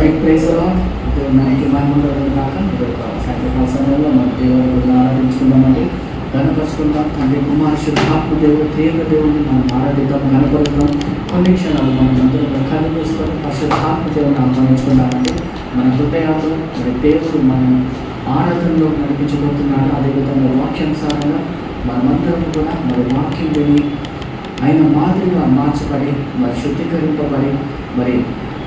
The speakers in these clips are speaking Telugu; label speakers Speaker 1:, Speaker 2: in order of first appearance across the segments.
Speaker 1: రైట్ ప్రైజ్ మనకి మహిమలో కాక సాయంత్రకాల సమయంలో మన దేవుని ఆరాధించుకుందామండి, గణపరుచుకుందాం. తండ్రి కుమార్ శుద్ధాత్మ దేవుడు తీవ్ర దేవుడిని మనం ఆరాధిద్దాం, గణపరుద్దాం. కొన్ని క్షణాలు మనం అందరూ కళ్ళు చూసుకొని పరిశుద్ధాత్మ దేవుని ఆహ్వానించుకుందామండి. మన హృదయాలు మరి దేవుడు మన ఆరాధనలో నడిపించబోతున్నాడు. అదేవిధంగా వాక్యానుసారంగా మనమందరం కూడా మరి వాక్యం విని ఆయన మాదిరిగా మార్చబడి మరి శుద్ధీకరింపబడి మరి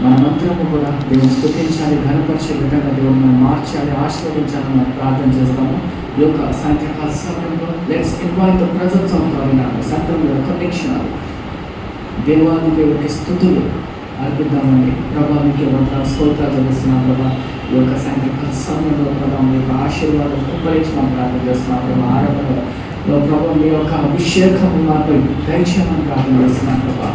Speaker 1: మనమందరము కూడా దేవుని స్తుతించాలి, ఘనపరిచే విధంగా దేవుని మనం మార్చాలి, ఆశీర్వదించాలని మనం ప్రార్థన చేస్తాము. ఈ యొక్క సాయంత్రకాల సమయంలో let's invite the presence of God in our సంతంలో కనెక్షన్ దేవాది దేవుడికి స్తుతులు అర్పిద్దామండి. ప్రభావికి వందనాలు స్తోత్రాలు చెల్లిస్తున్నాం ప్రభా. ఈ యొక్క సాయంత్రకాల సమయంలో ప్రభావ మీ యొక్క ఆశీర్వాదం కుప్పరించి మనం ప్రార్థన చేస్తున్నాం ప్రభా. ఆరాధనలో ప్రభావ మీ యొక్క అభిషేకం మాపై దయచేయమని ప్రార్థన చేస్తున్నాం ప్రభా.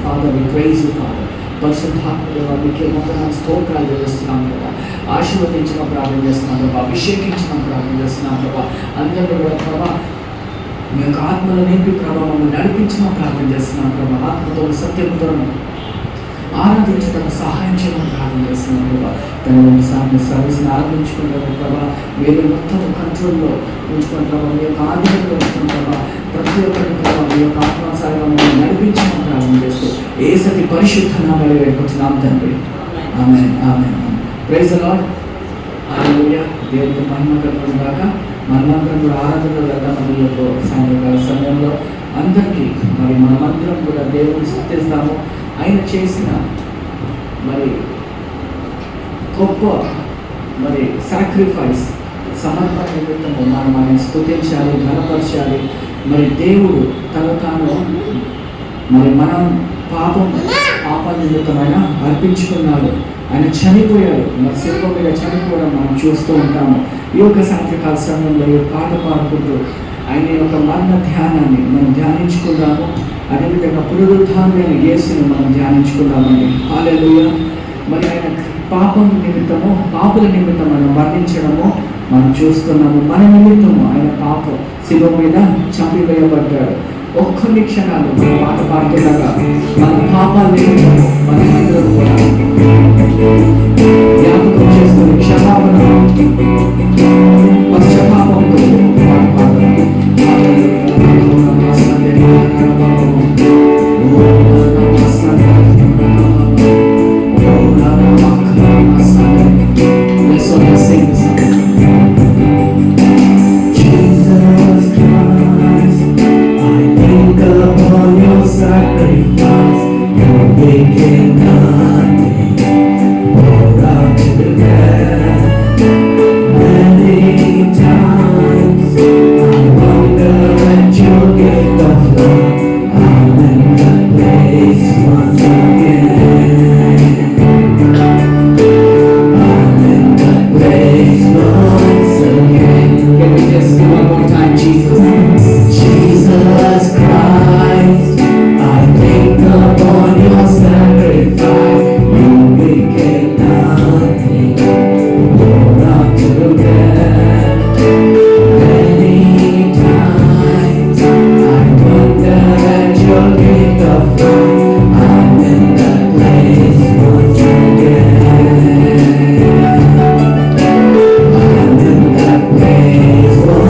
Speaker 1: Father, we praise you, Father. పరిశుద్ధాత్మ మీకే వందనాలు స్తోత్రాలు చేస్తున్నాం ప్రభా. ఆశీర్వదించిన ప్రార్థన చేస్తున్నాం ప్రభా, అభిషేకించిన ప్రార్థన చేస్తున్నాం ప్రభా. అందరూ కూడా ప్రభా మీ యొక్క ఆత్మలో నింపి ప్రభావం నడిపించిన ప్రార్థన చేస్తున్నాం ప్రభా. ఆత్మతో సత్యంతో ఆరాధించడం సహాయం చేయమని ప్రార్థన చేస్తున్నాం ప్రభా. తన సర్వీస్ని ఆరంభించుకుంటారు ప్రభా. మీరు మొత్తం కంట్రోల్లో ఉంచుకుని ప్రభావ మీ యొక్క ఆధీనంలో ఉంచుకున్న ప్రభా. ప్రతి ఒక్కరిని ప్రభావ మీ యొక్క ఆత్మానుసారంగా మనం నడిపించమని ప్రార్థన చేస్తూ యేసతి పరిశుద్ధ నామములో వేడుకుంటున్నాం తండ్రి. ఆమేన్, ఆమేన్. Praise the lord. హల్లెలూయా. దేవునికి మహిమ కలుగును గాక. మనమందరం కూడా ఆరాధనలో వెళ్దామని ఈ యొక్క సాయంత్రకాల సమయంలో అందరికీ మరి మనమందరం కూడా దేవుని స్తుతిస్తాము. ఆయన చేసిన మరి గొప్ప మరి సాక్రిఫైస్ సమర్పణ నిమిత్తము మనం ఆయన స్తుతించాలి, ఘనపరచాలి. మరి దేవుడు తాను మరి మనం పాప నిమిత్తమైన అర్పించుకున్నాడు. ఆయన చనిపోయాడు, మరి శిల్పం మీద చనిపోవడం మనం చూస్తూ ఉంటాము. ఈ యొక్క సాయంత్రకాల సమయంలో ఈ పాట పాడుకుంటూ ఆయన యొక్క మరణ ధ్యానాన్ని మనం ధ్యానించుకుందాము. అదేవిధంగా పునరుద్ధానమైన యేసుని మనం ధ్యానించుకుందామండి. హల్లెలూయా. మరి ఆయన పాపుల నిమిత్తం ఆయన మరణించడము మనం చూస్తున్నాము. మన నిమిత్తము ఆయన పాపం శిలువ మీద చంపివేయబడ్డాడు. ఒక్కొన్ని క్షణాలు పాట పాడుతుండగా మన పాపాల నిమిత్తము మనమందరం కూడా జ్ఞాపకం చేసుకుని క్షమాపణ పశ్చాత్తాపంతో పాట పాడాలి.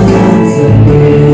Speaker 2: Once again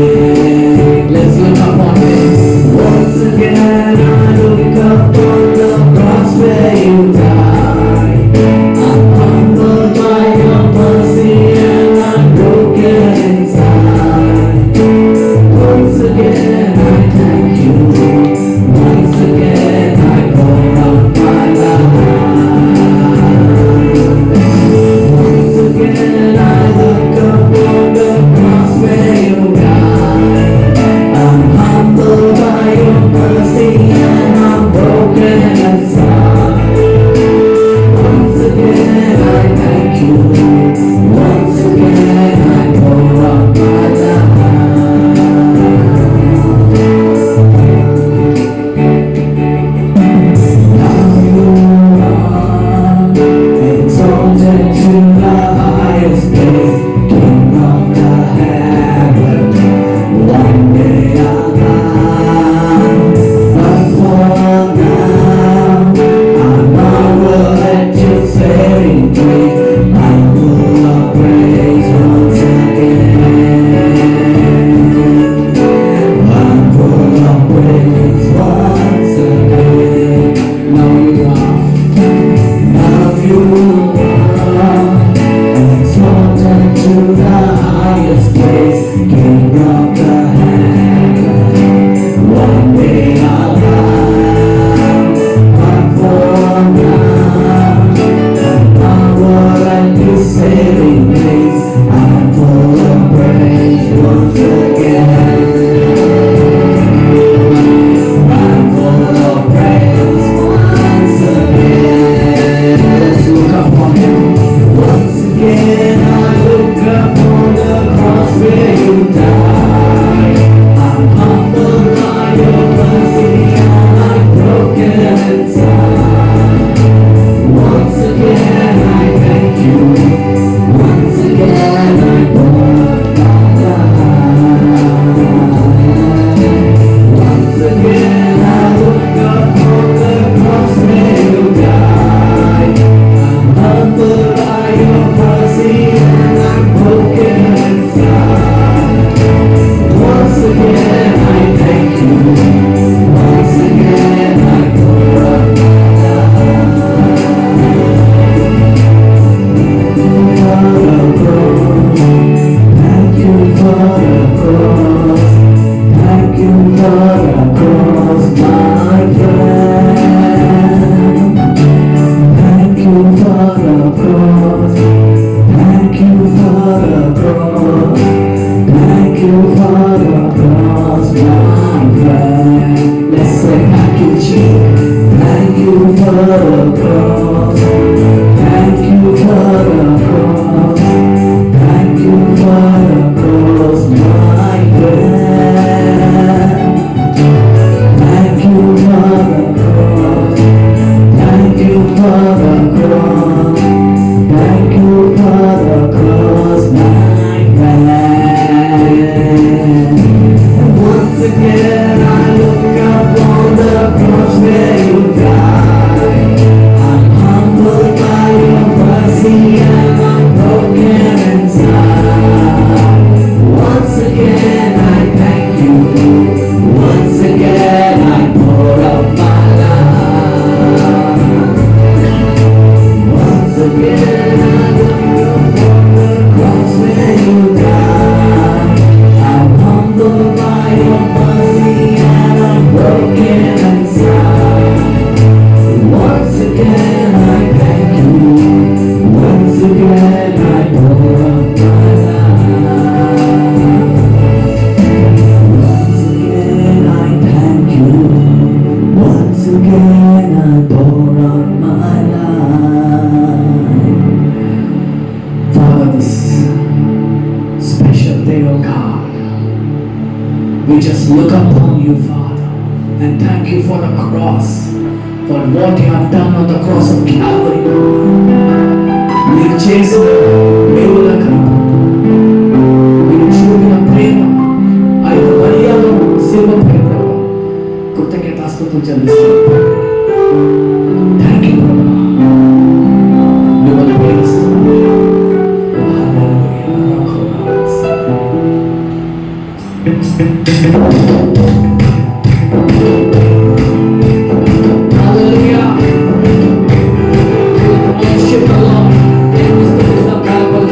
Speaker 1: We just look upon you, Father, and thank you for the cross, for what you have done on the cross of Calvary. మీరు చేసిన మేలులకు, మీరు చూపిన ప్రేమ, ఆ యొక్క బలియాగం శిలువపై ప్రభు కృతజ్ఞతాస్తుతులు చెల్లిస్తున్నాం. థ్యాంక్ యూ ప్రభు. మిమ్మల్ని ప్రేమిస్తున్నాం. Hallelujah. Worship the Lord. This is the Bible.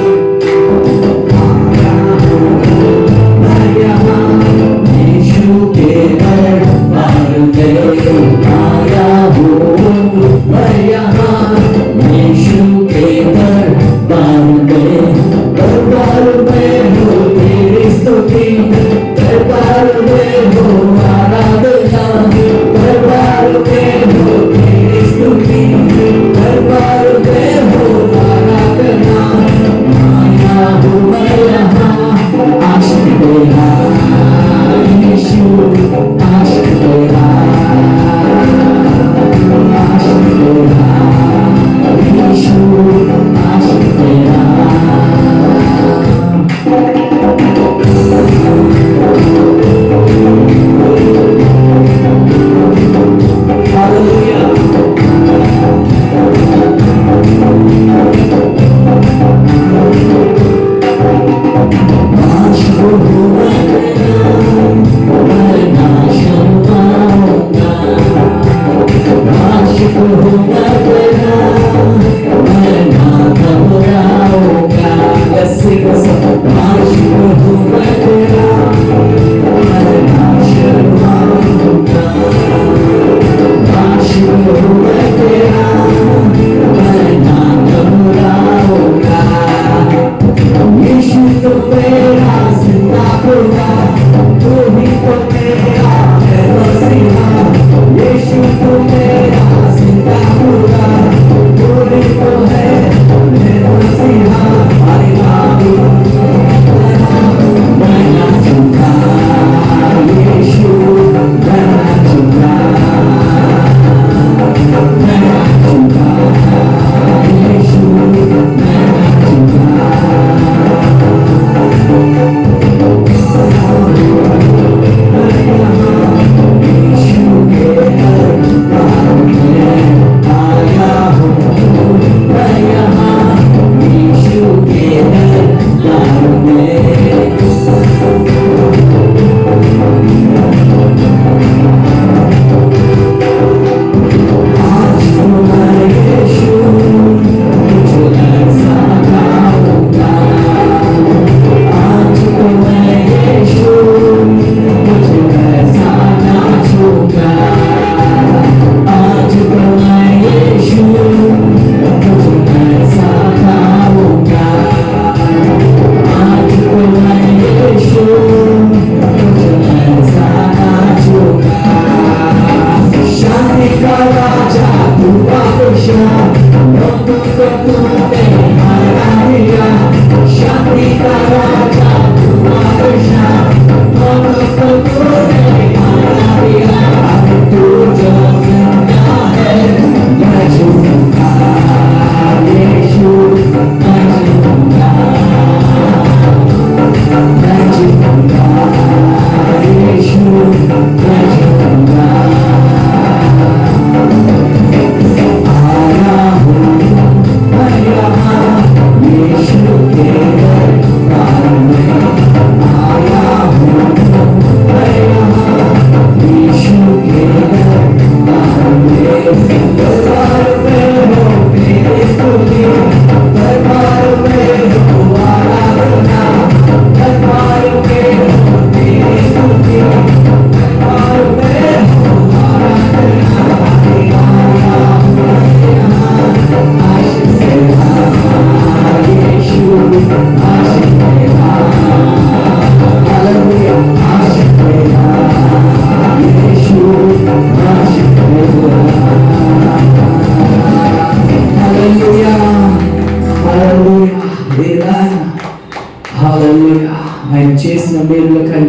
Speaker 1: यीशु के दरबार गए आया हूँ मैं यहाँ, यीशु के दरबार गए, दरबार में हो तेरी स्तुति, दरबार में हो आराधना,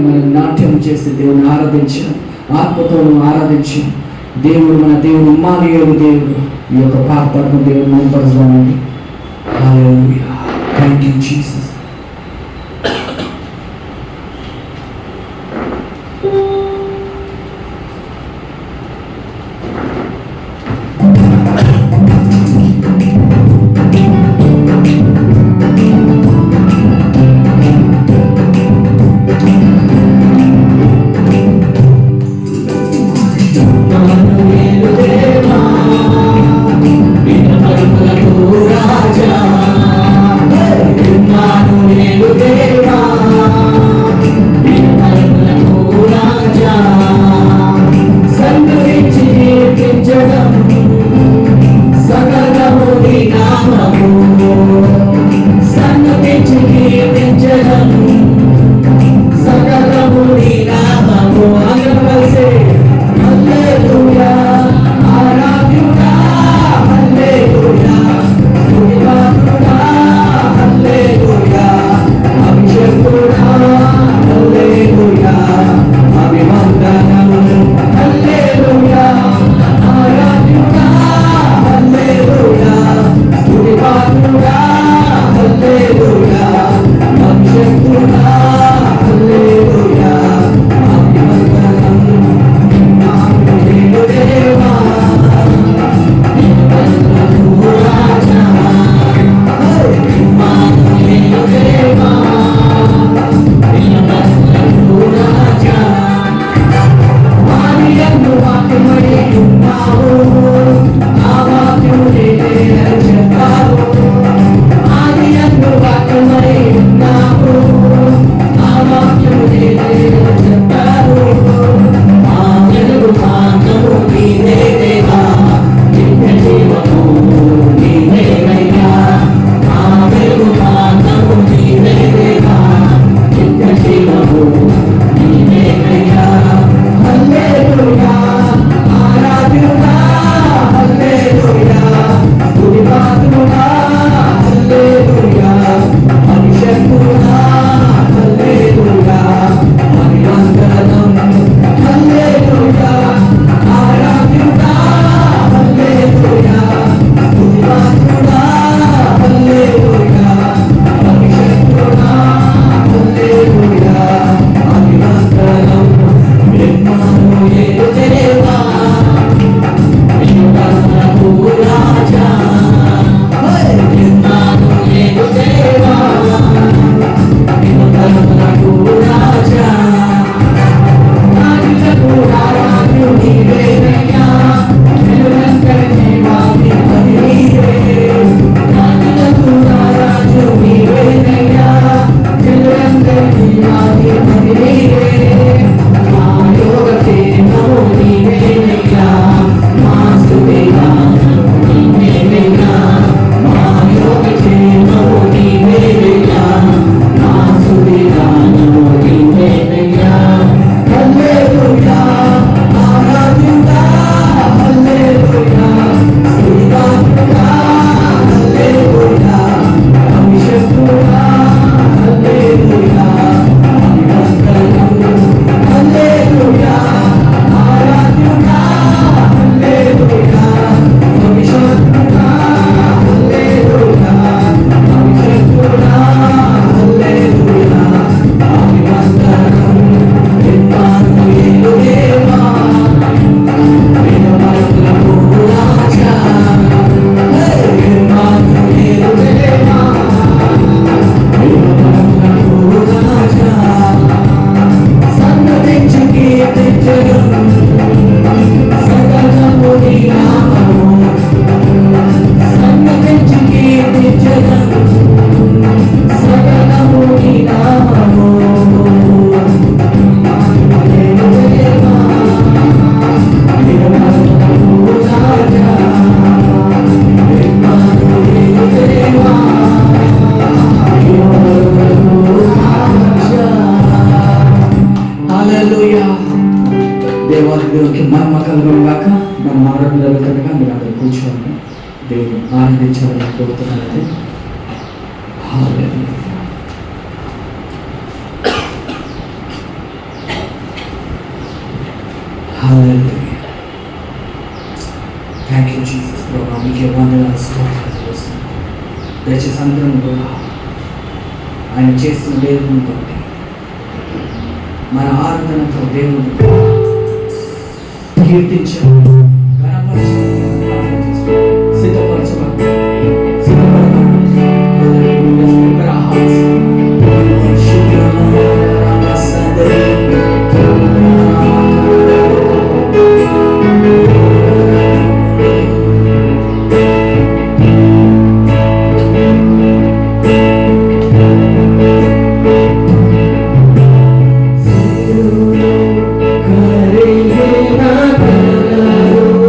Speaker 1: మనం నాట్యం చేసి దేవుని ఆరాధించాం, ఆత్మతో ఆరాధించాం. దేవుడు మన దేవుడు ఇమ్మానుయేలు దేవుడు. ఈ యొక్క పాపను దేవుడు మహిమపరచుదామండి. హల్లెలూయా. Thank you Jesus.
Speaker 2: దేవునికి మహిమ కలుగును గాక. మనం ఆరాధన జరుగుతుండగా మీరు అందరూ కూర్చోండి. దేవుని ఆరాధించాలని కోరుతున్నానండి. హల్లెలూయా. హల్లెలూయా. Thank you Jesus. ప్రభా మీకే వందనాలు స్తోత్రాలు చేస్తున్నాను. దయచేసి అందరం కూడా ఆయన చేసిన దేవునితో మన ఆరాధనతో దేవుని కీర్తించాలి, గణపరచాలి, సిద్ధపరచబడి
Speaker 3: Kare na karo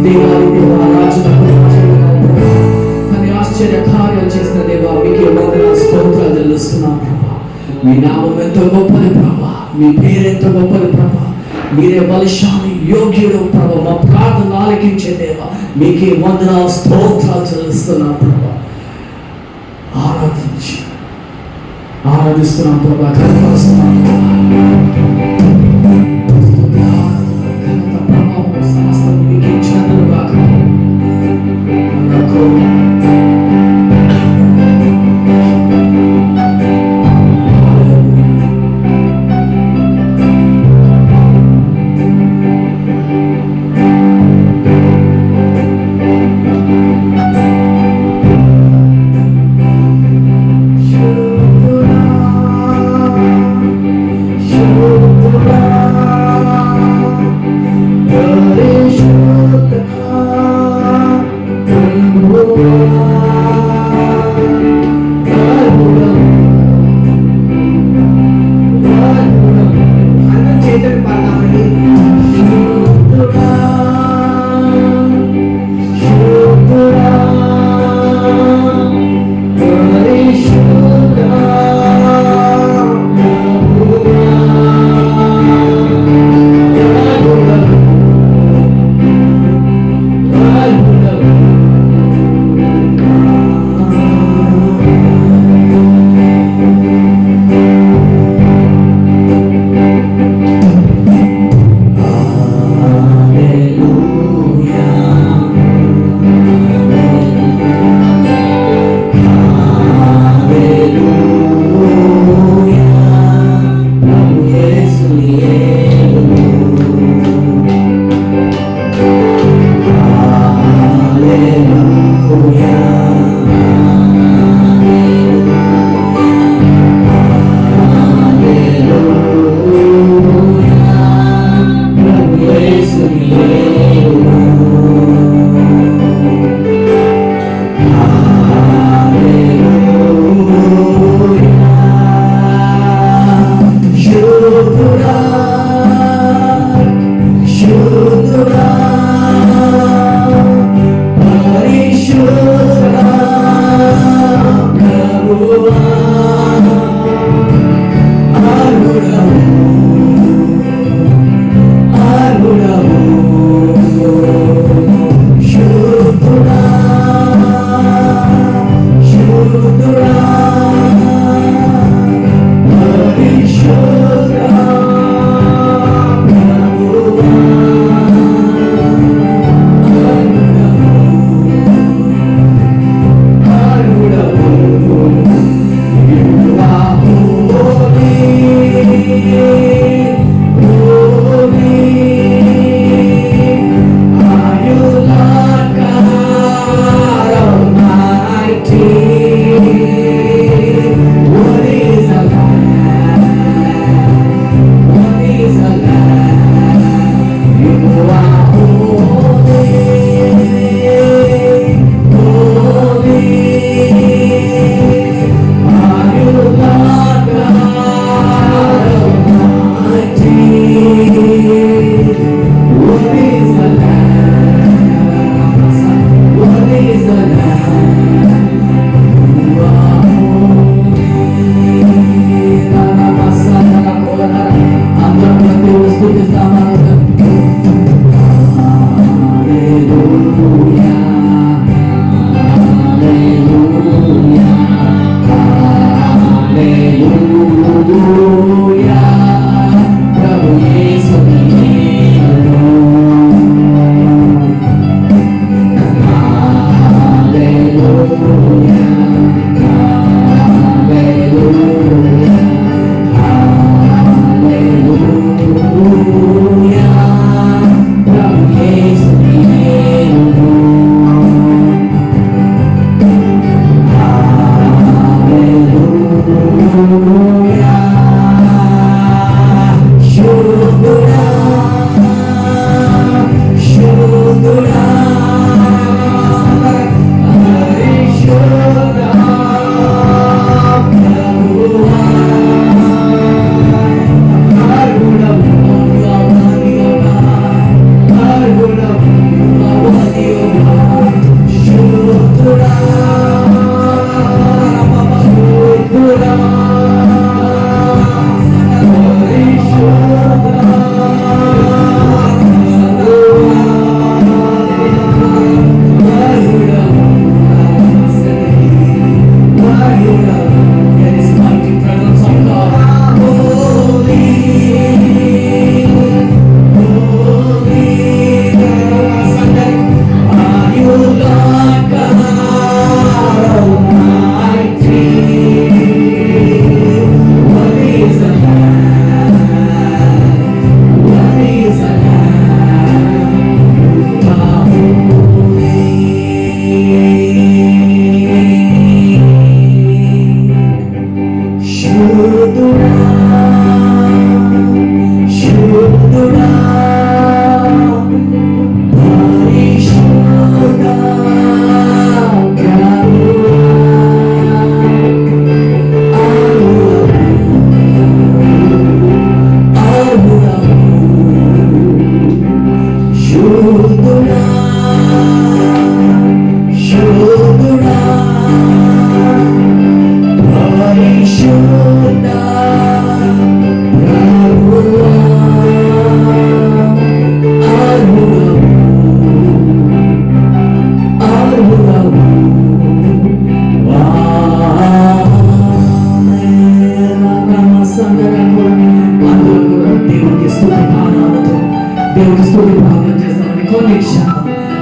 Speaker 1: దేవాది దేవా రాజులకు రాజుగా ప్రభా అని ఆశ్చర్య కార్యాలు చేసిన దేవా మీకే వందనాలు స్తోత్రాలు చెల్లిస్తున్నాం ప్రభా. మీ నామం ఎంతో గొప్పది ప్రభా, మీ పేరు ఎంతో గొప్పది ప్రభా. మీరే బలిశాలి యోగ్యుడు ప్రభా, మా ప్రార్థన ఆలకించే దేవా మీకే వందనాలు స్తోత్రాలు చెల్లిస్తున్నాం ప్రభా. ఆరాధిస్తున్నాం ప్రభా, కనపరుస్తున్నాం ప్రభావం సమస్తం మీకే చెందను గాక. శుద్ధుడా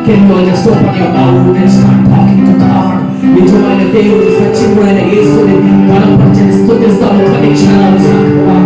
Speaker 1: Can you all just open your mouth and start talking to God? నిజమైన దేవుడు సత్యముడైన యేసుని కనపరచని స్తుతిస్తాము. కొన్ని క్షణాలు సాగువా.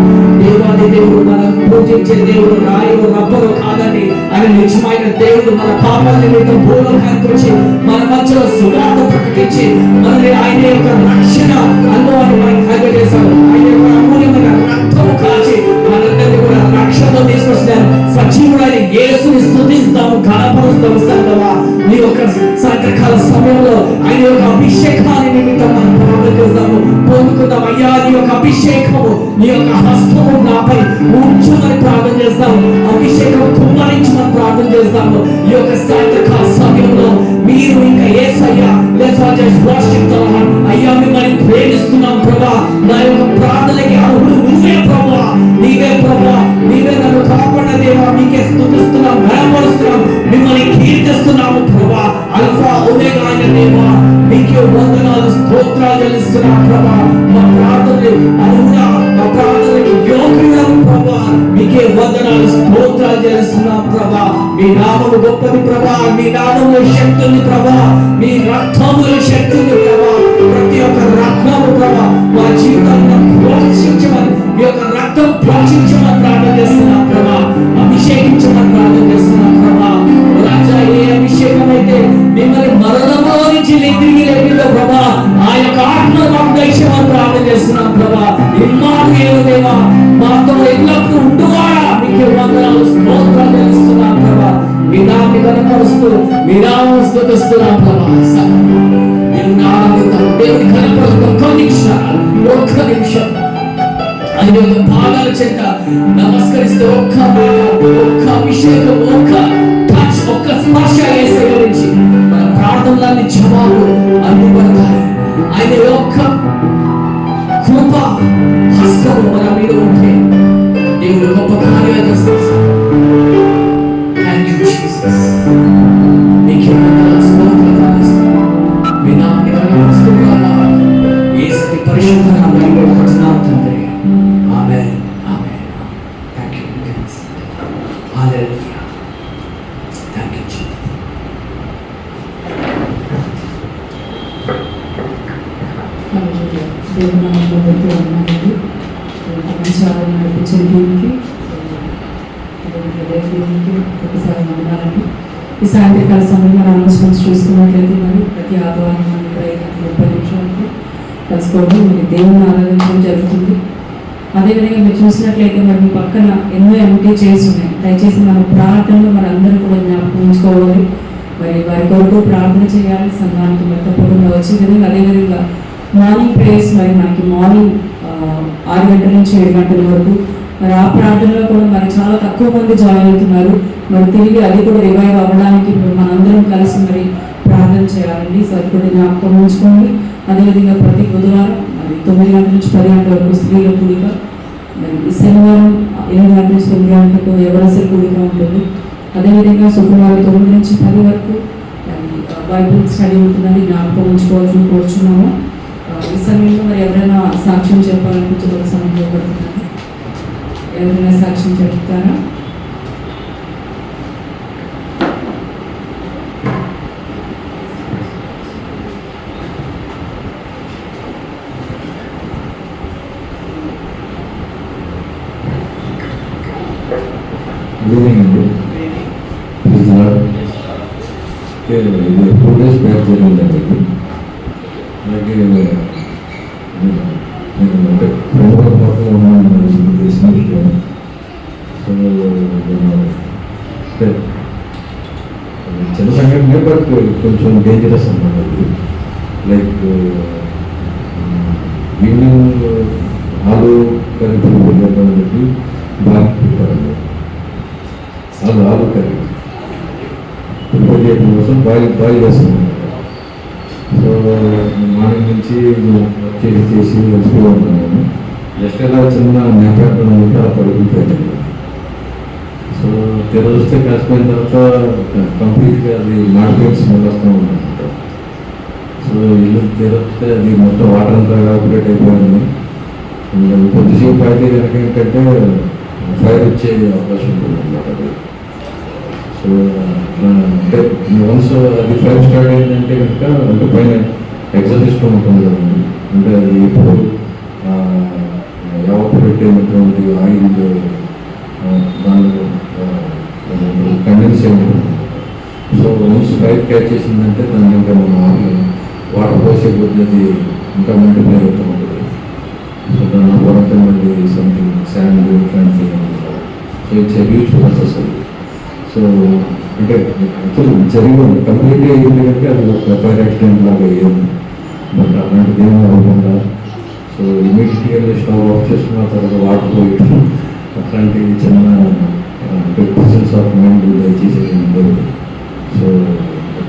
Speaker 1: దేవాది దేవుడు మనం పూజించే దేవుడు రాయుడు రబ్బరు కాదని, ఆయన నిజమైన దేవుడు మన పాపాల నిమిత్తం భూలోకానికి వచ్చి మన మధ్యలో సువార్త ప్రకటించి మనల్ని ఆయన యొక్క రక్షణ అనుభవాన్ని మనకు కలుగజేశారు. ఆయన యొక్క అమూల్యమైన రక్తము కాచి మనందరినీ కూడా రక్షణతో తీసుకొచ్చినారు. సజీవుడైన యేసుని స్తుతిస్తాము, కనపరుస్తాము. సంగమా, నీ యొక్క సాయంత్రకాల సమయంలో ఆయన యొక్క అభిషేకాన్ని నిమిత్తం మనం ప్రార్థన చేస్తాము. పొందుకుందాం. అయ్యా, నీ యొక్క అభిషేకము, నీ యొక్క హస్తము నాపై ఉంచమని ప్రార్థన చేస్తాము. అభిషేకం కుమ్మరించమని ప్రార్థన చేస్తాము. ఈ యొక్క సాయంత్రకాల సమయంలో మీరు ఇంకా యేసయ్యా, let's all just worship the Lord. అయ్యా, మిమ్మల్ని ప్రేమిస్తున్నాం ప్రభా. నా యొక్క ప్రార్థనకి అర్హుడు నువ్వే ప్రభా, నీవే ప్రభా, నీవే నన్ను కాపాడిన దేవా. మీకే స్తుతిస్తున్నాం, భయపరుస్తున్నాం, మిమ్మల్ని కీర్తిస్తున్నాము ప్రభా. అల్ఫా ఒమేగా అయిన దేవా, మీకే వందనాలు స్తోత్రాలు చెల్లిస్తున్నాం ప్రభా. మా ప్రార్థనలు అర్హుడా, మా ప్రార్థనకి యోగ్యుడవు ప్రభా. మీకే వందనాలు స్తోత్రాలు చెల్లిస్తున్నాం ప్రభా. మీ నామము గొప్పది ప్రభా. మీ నామములో శక్తి ఉంది ప్రభా. మీ రక్తములో శక్తి ఉంది ప్రభా. ప్రతి ఒక్క రక్తము ప్రభా మా జీవితాలను ప్రోక్షించమని, మీ యొక్క రక్తం ప్రోక్షించమని ప్రార్థన చేస్తున్నాం ప్రభా. అభిషేకించమని ప్రార్థన చేస్తున్నాం ప్రభా. రాజా, ఏ అభిషేకం అయితే మిమ్మల్ని మరణంలో నుంచి తిరిగి లేపిందో ప్రభా, ఆ యొక్క ఆత్మ మాకు దయచేయమని ప్రార్థన చేస్తున్నాం ప్రభా. ఇమ్మానుయేలు దేవా, మాతో ఎల్లప్పుడూ ఉండువాడా, మీకే వందనాలు స్తోత్రాలు చెల్లిస్తున్నాం ప్రభా. మీ నామని కనపరుస్తూ మీ నామం స్తుతిస్తున్నాం ప్రభా. దేవుని కనపరుస్తూ ఒక్క నిమిషం ఆయన యొక్క పాదాల చెంత నమస్కరిస్తే ఒక్క అభిషేకం, ఒక్క టచ్, ఒక్క స్పర్శ యేసయ్య నుంచి మన ప్రార్థనలన్నీ జవాబు అందుబడతాయి. ఆయన యొక్క కృప హస్తము మన మీద ఉంటే దేవుడు గొప్ప కార్యాలు చేస్తారు. Thank you, Jesus. నీకే వందనాలు స్తోత్రాలు చేస్తున్నాం. మీ నామమున కనపరుస్తున్నాము. యేసు పరిశుద్ధ నామములో ప్రార్థిస్తున్నాం తండ్రి. ఆమేన్, ఆమేన్. Thank you, Jesus. Hallelujah. Thank you, Jesus.
Speaker 3: హల్లెలూయా. దేవుని నామములో వందనాలు. మంచి ఆరాధన నడిపించే దేవునికి, దేవునికి ఒకసారి వందనాలండి. ఈ సాయంత్రకాల సమయంలో అనౌన్స్మెంట్స్ చూస్తున్నట్లయితే మరి ప్రతి ఆదివారం మనం 30 నిమిషాలకు కలుసుకోవడం మరి దేవుని ఆరాధించడం జరుగుతుంది. అదేవిధంగా మీరు చూసినట్లయితే మరి మీ పక్కన ఎన్నో ఎంటీ చైర్స్ ఉన్నాయి. దయచేసి మన ప్రార్థనలో మరి అందరూ కూడా జ్ఞాపకం ఉంచుకోవాలి. మరి వారి కొరకు ప్రార్థన చేయాలి. సంఘానికి మరి తప్పకుండా వచ్చే విధంగా అదేవిధంగా మార్నింగ్ ప్రేయర్స్ మరి మనకి మార్నింగ్ 6 గంటల నుంచి 7 గంటల వరకు మరి ఆ ప్రార్థనలో కూడా మరి చాలా తక్కువ మంది జాయిన్ అవుతున్నారు. మరి తిరిగి అది కూడా రివైవ్ అవ్వడానికి మనందరం కలిసి మరి ప్రార్థన చేయాలండి. సో అది కూడా జ్ఞాపకం ఉంచుకోండి. అదేవిధంగా ప్రతి బుధవారం మరి 9 గంటల నుంచి 10 గంటల వరకు స్త్రీల కూడిక, మరి ఈ శనివారం 8 గంటల నుంచి 9 గంటలకు యవనస్తుల కూడిక ఉంటుంది. అదేవిధంగా శుక్రవారం 9 నుంచి 10 వరకు బైబిల్ స్టడీ ఉంటుందని జ్ఞాపకం ఉంచుకోవాల్సింది కోరుచున్నాము. ఈ సమయంలో మరి ఎవరైనా సాక్ష్యం చెప్పాలనుకుంటే ఒక సమయం ఇవ్వబడుతున్నాను. ఎవరైనా సాక్ష్యం చెప్తారా?
Speaker 4: గుడ్ ఈవినింగ్ అండి. ఇది 2 days బ్యాక్ జరిగిందండి. అలాగే నేను అంటే ప్రోగ్రామ్ పక్కన ఉన్నాను తెలిసిన విషయం. సో అంటే చిన్న సంఘటనే, బట్ కొంచెం డేంజరస్ అన్నమాట. అది లైక్ ఈవినింగ్ ఆలు కర్రీ ప్రిపేర్ చెప్పి బాగా పెట్టారండి. ఆలు కర్రీ ప్రిపేర్ చేయడం కోసం బాయిల్ చేస్తున్నాను. సో మార్నింగ్ నుంచి చేసి వెళ్తూ ఉన్నాను. జస్ట్ ఎలా చిన్న నేపథ్యం ఉంటే అలా పడిపోయింది. సో తెరవస్తే కలిసిపోయిన తర్వాత కంప్లీట్గా అది మాడిపోయిన స్మెల్ వస్తూ ఉందన్నమాట. సో ఇల్లు తెరవస్తే అది మొత్తం వాటర్ అంతా ఆపరేట్ అయిపోయింది. కొద్దిసేపు అయితే కనుక ఏంటంటే ఫైర్ వచ్చే అవకాశం ఉంటుంది అన్నమాట. అది సో అంటే వన్స్ అది ఫైవ్ స్టార్ట్ అయిందంటే కనుక అంటే పైన ఎగ్జామిస్ట్ ఉంటుంది కదండి, అంటే అది ఇప్పుడు ఎవాపరేట్ అయినటువంటి ఆయిల్ దానిలో కండెన్స్ అయి ఉంటుంది. సో వన్స్ ఫైర్ క్యాచ్ చేసిందంటే దాన్ని ఇంకా మనం వాటర్ పోసే కొద్ది అది ఇంకా మల్టిప్లై అవుతూ ఉంటుంది. సో దాని తర్వాత మళ్ళీ సంథింగ్ శాండ్ ఇట్లాంటి. So it's a huge process అది. సో అంటే యాక్చువల్ జరిగింది కంప్లీట్గా అయ్యింది కంటే అది ఒక ఫైర్ యాక్సిడెంట్ లాగా అయ్యింది. బట్ అలాంటిది ఏమీ అవ్వకుండా సో ఇమీడియట్గా స్టవ్ ఆఫ్ చేసుకున్న తర్వాత వాటర్ పోయటం అట్లాంటి చిన్న ప్రెసెన్స్ ఆఫ్ మైండ్ దయచేసి ఉండదు. So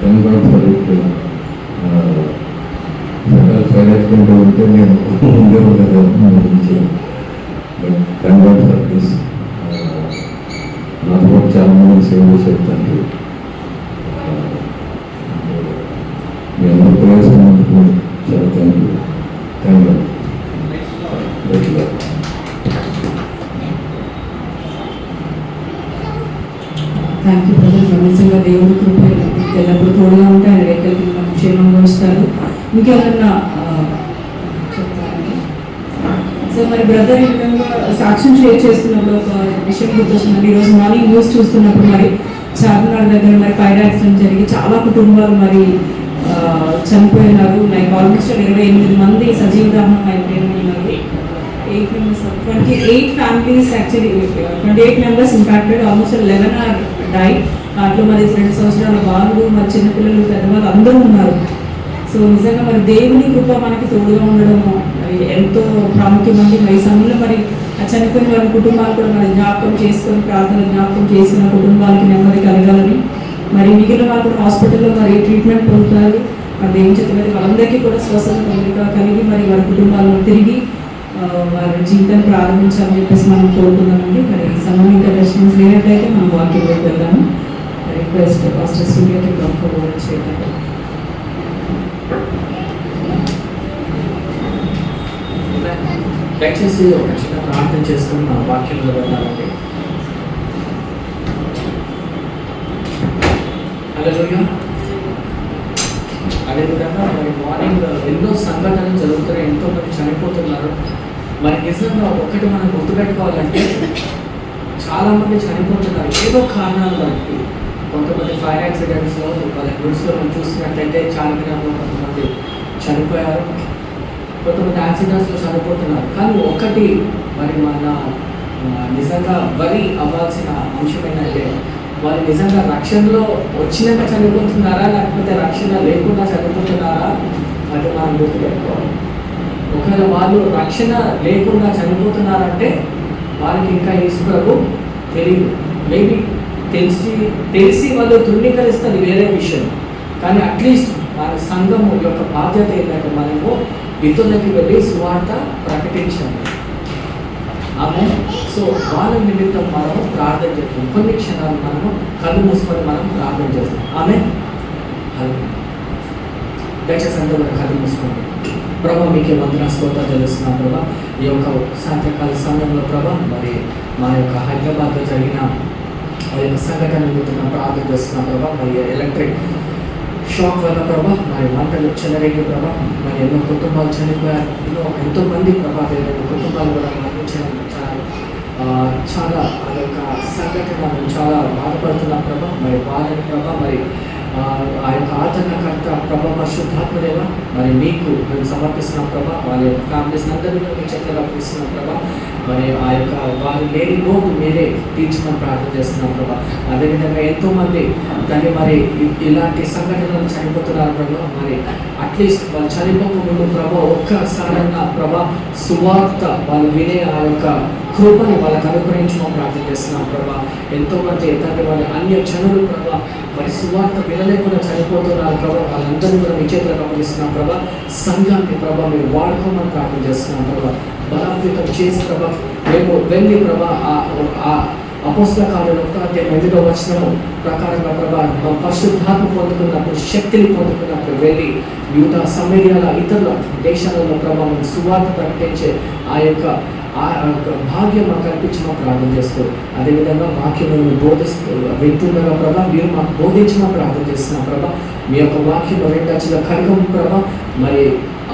Speaker 4: thank God for it. Fire accident ఉంటే నేను ఉండే ఉండదు గురించి. But thank God for this. నాతో పాటు చాలా మంది సేవ చేసి చెప్తాను. మీ అందరూ ప్రయాసం చాలా thank you. Thank God.
Speaker 3: Thank you brother. నిజంగా దేవుడి కృప ఎల్లప్పుడూ తోడుగా ఉంటే ఆయన రెక్కలకి మనం క్షేమంగా వస్తారు. ఇంకెవరన్నా చెప్తారండి? సో మరి బ్రదర్ ఈ విధంగా సాక్ష్యం షేర్ చేస్తున్నప్పుడు ఒక విషయం గుర్తొస్తుందండి. ఈరోజు మార్నింగ్ న్యూస్ చూస్తున్నప్పుడు మరి చార్మినార్ దగ్గర మరి ఫైర్ యాక్సిడెంట్ జరిగి చాలా కుటుంబాలు మరి చనిపోయినారు. లైక్ ఆల్మోస్ట్ 28 మంది సజీవ దహనం అయిపోయినారు. 28 families actually, 28 members impacted, almost 11 are died. దాంట్లో మరి 2 సంవత్సరాల బాలుడు, మరి చిన్నపిల్లలు, పెద్దవాళ్ళు అందరూ ఉన్నారు. సో నిజంగా మరి దేవుని కృప మనకి తోడుగా ఉండడం మరి ఎంతో ప్రాముఖ్యమండి. మరి ఈ సమయంలో మరి చనిపోయిన వారి కుటుంబాలు కూడా మరి జ్ఞాపకం చేసుకొని, ప్రార్థన జ్ఞాపకం చేసుకున్న కుటుంబాలకి నెమ్మది కలగాలని, మరి మిగిలిన వాళ్ళు కూడా హాస్పిటల్లో మరి ట్రీట్మెంట్ పొందుతారు. మరి దేవుని చేత మరి వాళ్ళందరికీ కూడా స్వస్థత కలిగి మరి వారి కుటుంబాలను తిరిగి వారి జీవితాన్ని ప్రారంభించాలని చెప్పేసి మనం కోరుకుందామండి. మరి ఈ సమయం ఇంకా రెస్పాన్స్ లేనట్లయితే మనం వాక్యంలోకి వెళ్దాము. రిక్వెస్ట్ పాస్టర్ సూర్యకి కంఫర్ట్ చేయడం.
Speaker 1: దయచేసి ఒక చిన్న ప్రార్థన చేసుకుని మన వాక్యంలో వెళ్దామండి. హల్లెలూయా. అదేవిధంగా మరి మార్నింగ్ ఎన్నో సంఘటనలు జరుగుతున్నాయి, ఎంతో మంది చనిపోతున్నారు. మరి నిజంగా ఒకటి మనం గుర్తుపెట్టుకోవాలంటే చాలామంది చనిపోతున్నారు ఏదో కారణాలు బట్టి. కొంతమంది ఫైర్ యాక్సిడెంట్స్లో, వాళ్ళ న్యూస్లో మనం చూసినట్లయితే చార్మినార్లో కొంతమంది చనిపోయారు, కొంతమంది యాక్సిడెంట్స్లో చనిపోతున్నారు. కానీ ఒకటి మరి మన నిజంగా వరి అవ్వాల్సిన అంశం ఏంటంటే వాళ్ళు నిజంగా రక్షణలో వచ్చినాక చనిపోతున్నారా, లేకపోతే రక్షణ లేకుండా చనిపోతున్నారా అది మనం గుర్తుపెట్టుకోవాలి. ఒకవేళ వాళ్ళు రక్షణ లేకుండా చనిపోతున్నారంటే వాళ్ళకి ఇంకా యేసు ప్రభు తెలియదు. మేబీ తెలిసి వాళ్ళు ధృవీకరిస్తుంది వేరే విషయం. కానీ అట్లీస్ట్ మన సంఘం యొక్క బాధ్యత ఏంటంటే మనము ఇతరులకి వెళ్ళి సువార్త ప్రకటించాలి. ఆమె సో వాళ్ళ నిమిత్తం మనము ప్రార్థన చేస్తాం. కొన్ని క్షణాలు మనము కళ్ళు మూసుకొని మనం ప్రార్థన చేస్తాం. ఆమె దయచేసి అందరూ కళ్ళు మూసుకోండి. ప్రభా మీకే వందన స్తోత్రాలు తెలుస్తున్నాం ప్రభా. ఈ యొక్క సాయంత్రకాల సమయంలో ప్రభా మరి మా యొక్క హైదరాబాద్లో జరిగిన ఆ యొక్క సంఘటన నిమిత్తం ప్రార్థన చేస్తున్నాం ప్రభా. మరి ఎలక్ట్రిక్ షాక్ వల్ల ప్రభా మరి మంటలు చెలరేగి ప్రభా మరి ఎన్నో కుటుంబాలు చనిపోయారు. ఎంతో మంది ప్రభా వేరే కుటుంబాలు కూడా మరణించారు. చాలా ఆ యొక్క సంఘటన చాలా బాధపడుతున్నాం ప్రభా. మరి వారిని ప్రభా మరి ఆ యొక్క ఆదరణకర్త ప్రభా పరిశుద్ధాత్మదేవ మరి మీకు మేము సమర్పిస్తున్నాం ప్రభా. వారి యొక్క ఫ్యామిలీస్ అందరినీ మీ చేతుల్లో అర్పిస్తున్నాం ప్రభా. మరి ఆ యొక్క వారు లేని లోటు మీరే తీర్చమని ప్రార్థన చేస్తున్నాం ప్రభా. అదేవిధంగా ఎంతోమంది దాన్ని మరి ఇలాంటి సంఘటనలు చనిపోతున్నారు ప్రభా. మరి అట్లీస్ట్ వాళ్ళు చనిపోకముందు ప్రభా ఒక్కసారన్నా ప్రభా సువార్త వాళ్ళు వినే ఆ యొక్క కృపని వాళ్ళకి అనుగ్రహించమని ప్రార్థన చేస్తున్నాం ప్రభా. ఎంతోమంది ఏంటంటే వాళ్ళ అన్య జనులు ప్రభా మరి సువార్త వినలేకుండా చనిపోతున్నారు ప్రభా. వాళ్ళందరినీ కూడా మీ చేతులు గమనిస్తున్నాం ప్రభా. సంఘాన్ని ప్రభా మీరు వాడుకోమని ప్రార్థన చేస్తున్నాం ప్రభా. బలాత్మితం చేసి ప్రభా మేము వెళ్ళి ప్రభా ఆ అపోస్తల కార్యాలు 1:8 వచనము ప్రకారంగా ప్రభా పరిశుద్ధాత్మ పొందుకున్నప్పుడు, శక్తిని పొందుకున్నప్పుడు వెళ్ళి యూదా సమరయాల ఇతరుల దేశాలలో ప్రభా సువార్త ప్రకటించే ఆ యొక్క ఆ భాగ్యం మాకు కల్పించమని ప్రార్థన చేస్తూ, అదేవిధంగా వాక్యములను బోధిస్తూ వింటుండగా ప్రభా మీరు మాకు బోధించమని ప్రార్థన చేస్తున్నాం ప్రభా. మీ యొక్క వాక్యం రెండచ్చిన ఖడ్గం ప్రభా, మరి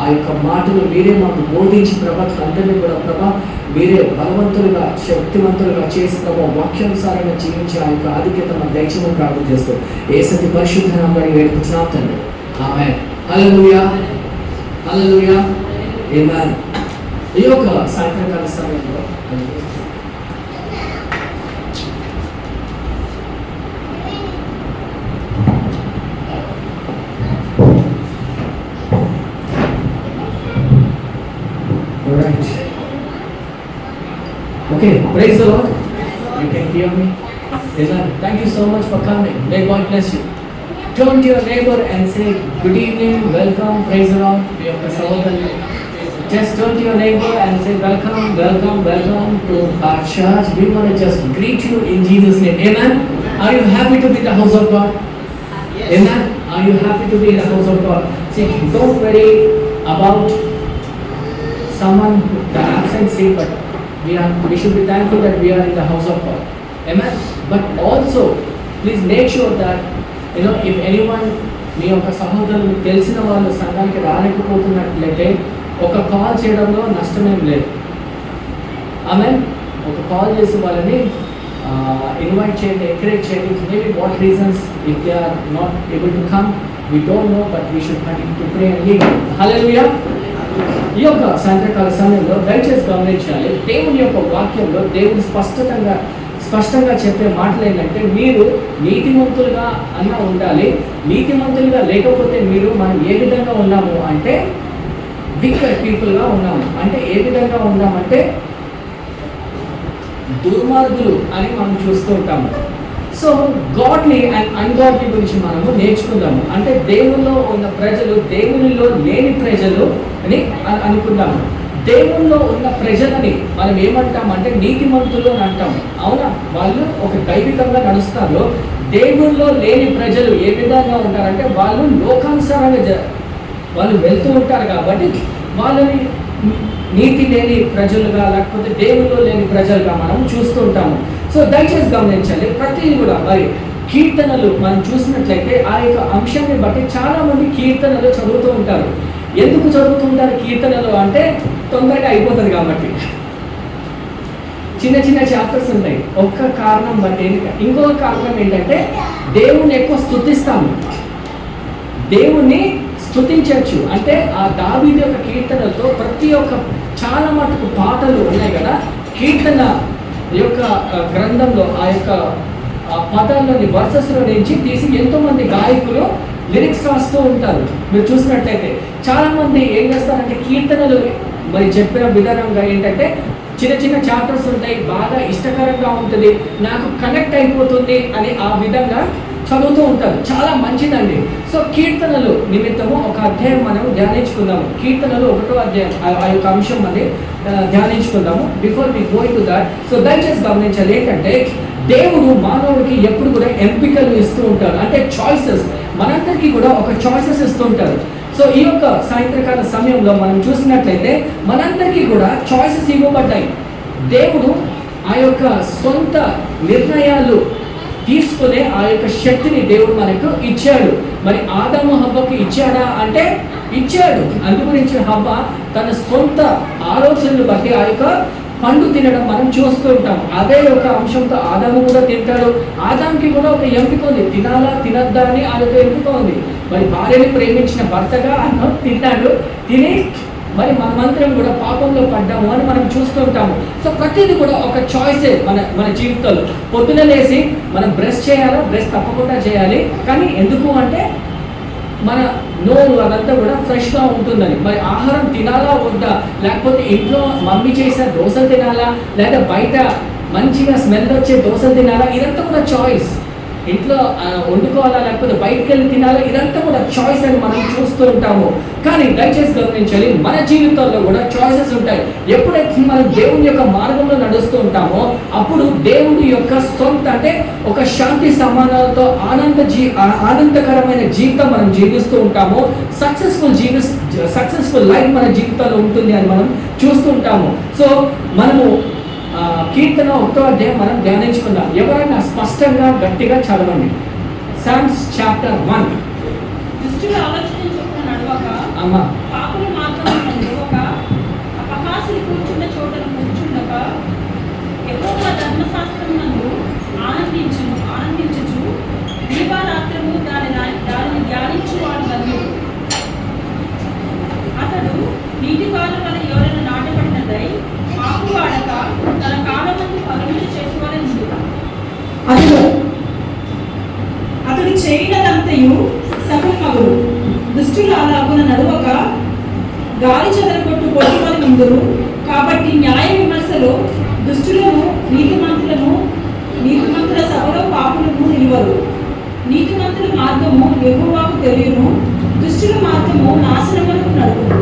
Speaker 1: ఆ యొక్క మాటలు మీరే మాకు బోధించి ప్రభా అందరినీ కూడా ప్రభా మీరే బలవంతులుగా శక్తివంతులుగా చేసి ప్రభా వాక్యానుసారంగా జీవించి ఆ యొక్క ఆధిక్యత మాకు దయచేయమని ప్రార్థన చేస్తూ యేసయ్య పరిశుద్ధ నామమున వేడుకుంటున్నాం తండ్రి. ఆమేన్. హల్లెలూయా, హల్లెలూయా, ఆమేన్. ఈ యొక్క సాయంత్రకాల సమయంలో alright, okay, praise the Lord. You can hear me. Amen. Thank you so much for coming. May God bless you. Turn to your neighbor and say good evening, welcome, praise the Lord. We have the just turn to your neighbor and say welcome, welcome, welcome to our church. We want to just greet you in Jesus' name. Amen. Are you happy to be in the house of God? Amen. Are you happy to be in the house of God? See, don't worry about someone the absent seat, but we should be thankful that we are in the house of God. Amen. But also please make sure that if anyone మీ యొక్క సహోదరులు తెలిసిన వాళ్ళు సంఘానికి రాలేకపోతున్నట్లయితే ఒక కాల్ చేయడంలో నష్టమేం లేదు. ఆమెన్. ఒక కాల్ చేసి వాళ్ళని ఇన్వైట్ చేయండి, ఎంకరేజ్ చేయండి. Maybe what reasons if they are not able to come we don't know, but we should continue to pray and live. Hallelujah. ఈ యొక్క సాయంత్రకాల సమయంలో దయచేసి గమనించాలి, దేవుని యొక్క వాక్యంలో దేవుడు స్పష్టంగా చెప్పే మాటలు ఏంటంటే మీరు నీతిమంతులుగా అన్న ఉండాలి. నీతిమంతులుగా లేకపోతే మనం ఏ విధంగా ఉన్నాము అంటే వికెట్ పీపుల్గా ఉన్నాము. అంటే ఏ విధంగా ఉన్నామంటే దుర్మార్గులు అని మనం చూస్తూ ఉంటాము. సో గాడ్లీ అండ్ అన్గాడ్లీ గురించి మనము నేర్చుకుందాము. అంటే దేవుల్లో ఉన్న ప్రజలు దేవునిలో లేని ప్రజలు అని అనుకుందాము. దేవుల్లో ఉన్న ప్రజలని మనం ఏమంటామంటే నీతిమంతులు అని అంటాము. అవునా? వాళ్ళు ఒక దైవికంగా నడుస్తారు. దేవుల్లో లేని ప్రజలు ఏ విధంగా ఉంటారంటే వాళ్ళు లోకానుసారంగా వాళ్ళు వెళ్తూ ఉంటారు. కాబట్టి వాళ్ళని నీతి లేని ప్రజలుగా లేకపోతే దేవుల్లో లేని ప్రజలుగా మనం చూస్తూ ఉంటాము. సో దయచేసి గమనించాలి, ప్రతిదీ కూడా మరి కీర్తనలు మనం చూసినట్లయితే ఆ యొక్క అంశాన్ని బట్టి చాలా మంది కీర్తనలు చదువుతూ ఉంటారు. ఎందుకు చదువుతుంటారు కీర్తనలు అంటే తొందరగా అయిపోతుంది కాబట్టి. చిన్న చిన్న చాప్టర్స్ ఉంటాయి. ఒక్క కారణం బట్టి ఇంకొక కారణం ఏంటంటే దేవుణ్ణి ఎక్కువ స్తుతిస్తాము, దేవుణ్ణి స్తుతించవచ్చు. అంటే ఆ దావీదు యొక్క కీర్తనలతో ప్రతి ఒక్క చాలా మటుకు పాటలు ఉన్నాయి కదా, కీర్తన యొక్క గ్రంథంలో ఆ యొక్క పదాల్లోని వర్సెస్లో నుంచి తీసి ఎంతోమంది గాయకులు లిరిక్స్ రాస్తూ ఉంటారు. మీరు చూసినట్లయితే చాలామంది ఏం చేస్తారంటే కీర్తనలు మరి చెప్పిన విధానంగా ఏంటంటే చిన్న చిన్న చాప్టర్స్ ఉంటాయి, బాగా ఇష్టకరంగా ఉంటుంది, నాకు కనెక్ట్ అయిపోతుంది అని ఆ విధంగా చదువుతూ ఉంటారు. చాలా మంచిదండి. సో కీర్తనలు నిమిత్తము ఒక అధ్యాయం మనం ధ్యానించుకుందాము. కీర్తనలు 1వ అధ్యాయం ఆ యొక్క అంశం అని ధ్యానించుకుందాము. Before we go to that, so దయచేసి గమనించాలి ఏంటంటే దేవుడు మానవుడికి ఎప్పుడు కూడా ఎంపికలు ఇస్తూ ఉంటారు. అంటే చాయిసెస్, మనందరికీ కూడా ఒక చాయిసెస్ ఇస్తూ ఉంటారు. సో ఈ యొక్క సాయంత్రకాల సమయంలో మనం చూసినట్లయితే మనందరికీ కూడా చాయిసెస్ ఇవ్వబడ్డాయి. దేవుడు ఆ యొక్క సొంత నిర్ణయాలు తీసుకునే ఆ యొక్క శక్తిని దేవుడు మనకు ఇచ్చాడు. మరి ఆదాము హవ్వకు ఇచ్చాడా అంటే ఇచ్చాడు. అందుగురించి హవ్వ తన సొంత ఆలోచనలు బట్టి ఆ యొక్క పండు తినడం మనం చూస్తూ ఉంటాం. అదే ఒక అంశంతో ఆదాము కూడా తింటాడు. ఆదాంకి కూడా ఒక ఎంపిక ఉంది, తినాలా తినద్దా అని ఆ యొక్క ఎంపిక ఉంది. మరి భార్యని ప్రేమించిన భర్తగా ఆయన తింటాడు. తిని మరి మనమందరం కూడా పాపంలో పడ్డాము అని మనం చూస్తూ ఉంటాము. సో ప్రతిదీ కూడా ఒక చాయిసే మన జీవితంలో. పొద్దున లేసి మనం బ్రష్ చేయాలా, బ్రష్ తప్పకుండా చేయాలి. కానీ ఎందుకు అంటే మన నోరు అదంతా కూడా ఫ్రెష్గా ఉంటుందని. మరి ఆహారం తినాలా వద్దా, లేకపోతే ఇంట్లో మమ్మీ చేసిన దోశలు తినాలా, లేదా బయట మంచిగా స్మెల్ వచ్చే దోశలు తినాలా, ఇదంతా కూడా చాయిస్. ఇంట్లో వండుకోవాలా లేకపోతే బయటకు వెళ్ళి తినాలా, ఇదంతా కూడా చాయిస్ అని మనం చూస్తూ ఉంటాము. కానీ దయచేసి గమనించాలి, మన జీవితాల్లో కూడా చాయిసెస్ ఉంటాయి. ఎప్పుడైతే మనం దేవుని యొక్క మార్గంలో నడుస్తూ ఉంటామో అప్పుడు దేవుడి యొక్క సొంత అంటే ఒక శాంతి సమానాలతో ఆనందకరమైన జీవితం మనం జీవిస్తూ ఉంటాము. సక్సెస్ఫుల్ లైఫ్ మన జీవితాల్లో ఉంటుంది అని మనం చూస్తూ ఉంటాము. సో మనము కీర్తన 1వ అధ్యాయం మనం ధ్యానించుకుందాం. ఎవరైనా స్పష్టంగా గట్టిగా చదవండి. Psalms chapter 1.
Speaker 5: దుష్టుల ఆలోచన చొప్పున నడవక,
Speaker 1: అమ్మా,
Speaker 5: పాపుల మార్గమున నడవక, అపహాసులు కూర్చున్న చోటన కూర్చుండక, యెహోవా ధర్మశాస్త్రమునందు ఆనందించుచు దీవారాత్రము దానిని ధ్యానించువాడు ధన్యుడు. అతడు నీటికాలం వల్ల ఎవరైనా నాటబడినదై ఆకు వాడక తన కాలమందు ఫలములు చేసేవాడని. అతడు చేయనదంతయు సఫలమగును. దుష్టులు అలాగున నడువక గాలి చెదరగొట్టు పొడివారి ముందురు. కాబట్టి న్యాయ విమర్శలో దుష్టులను నీతిమంతుల సభలో పాపులను నిలువరు. నీతిమంతుల మార్గము యెహోవాకు తెలియను, దుష్టుల మార్గము నాశనమునకు నడుపును.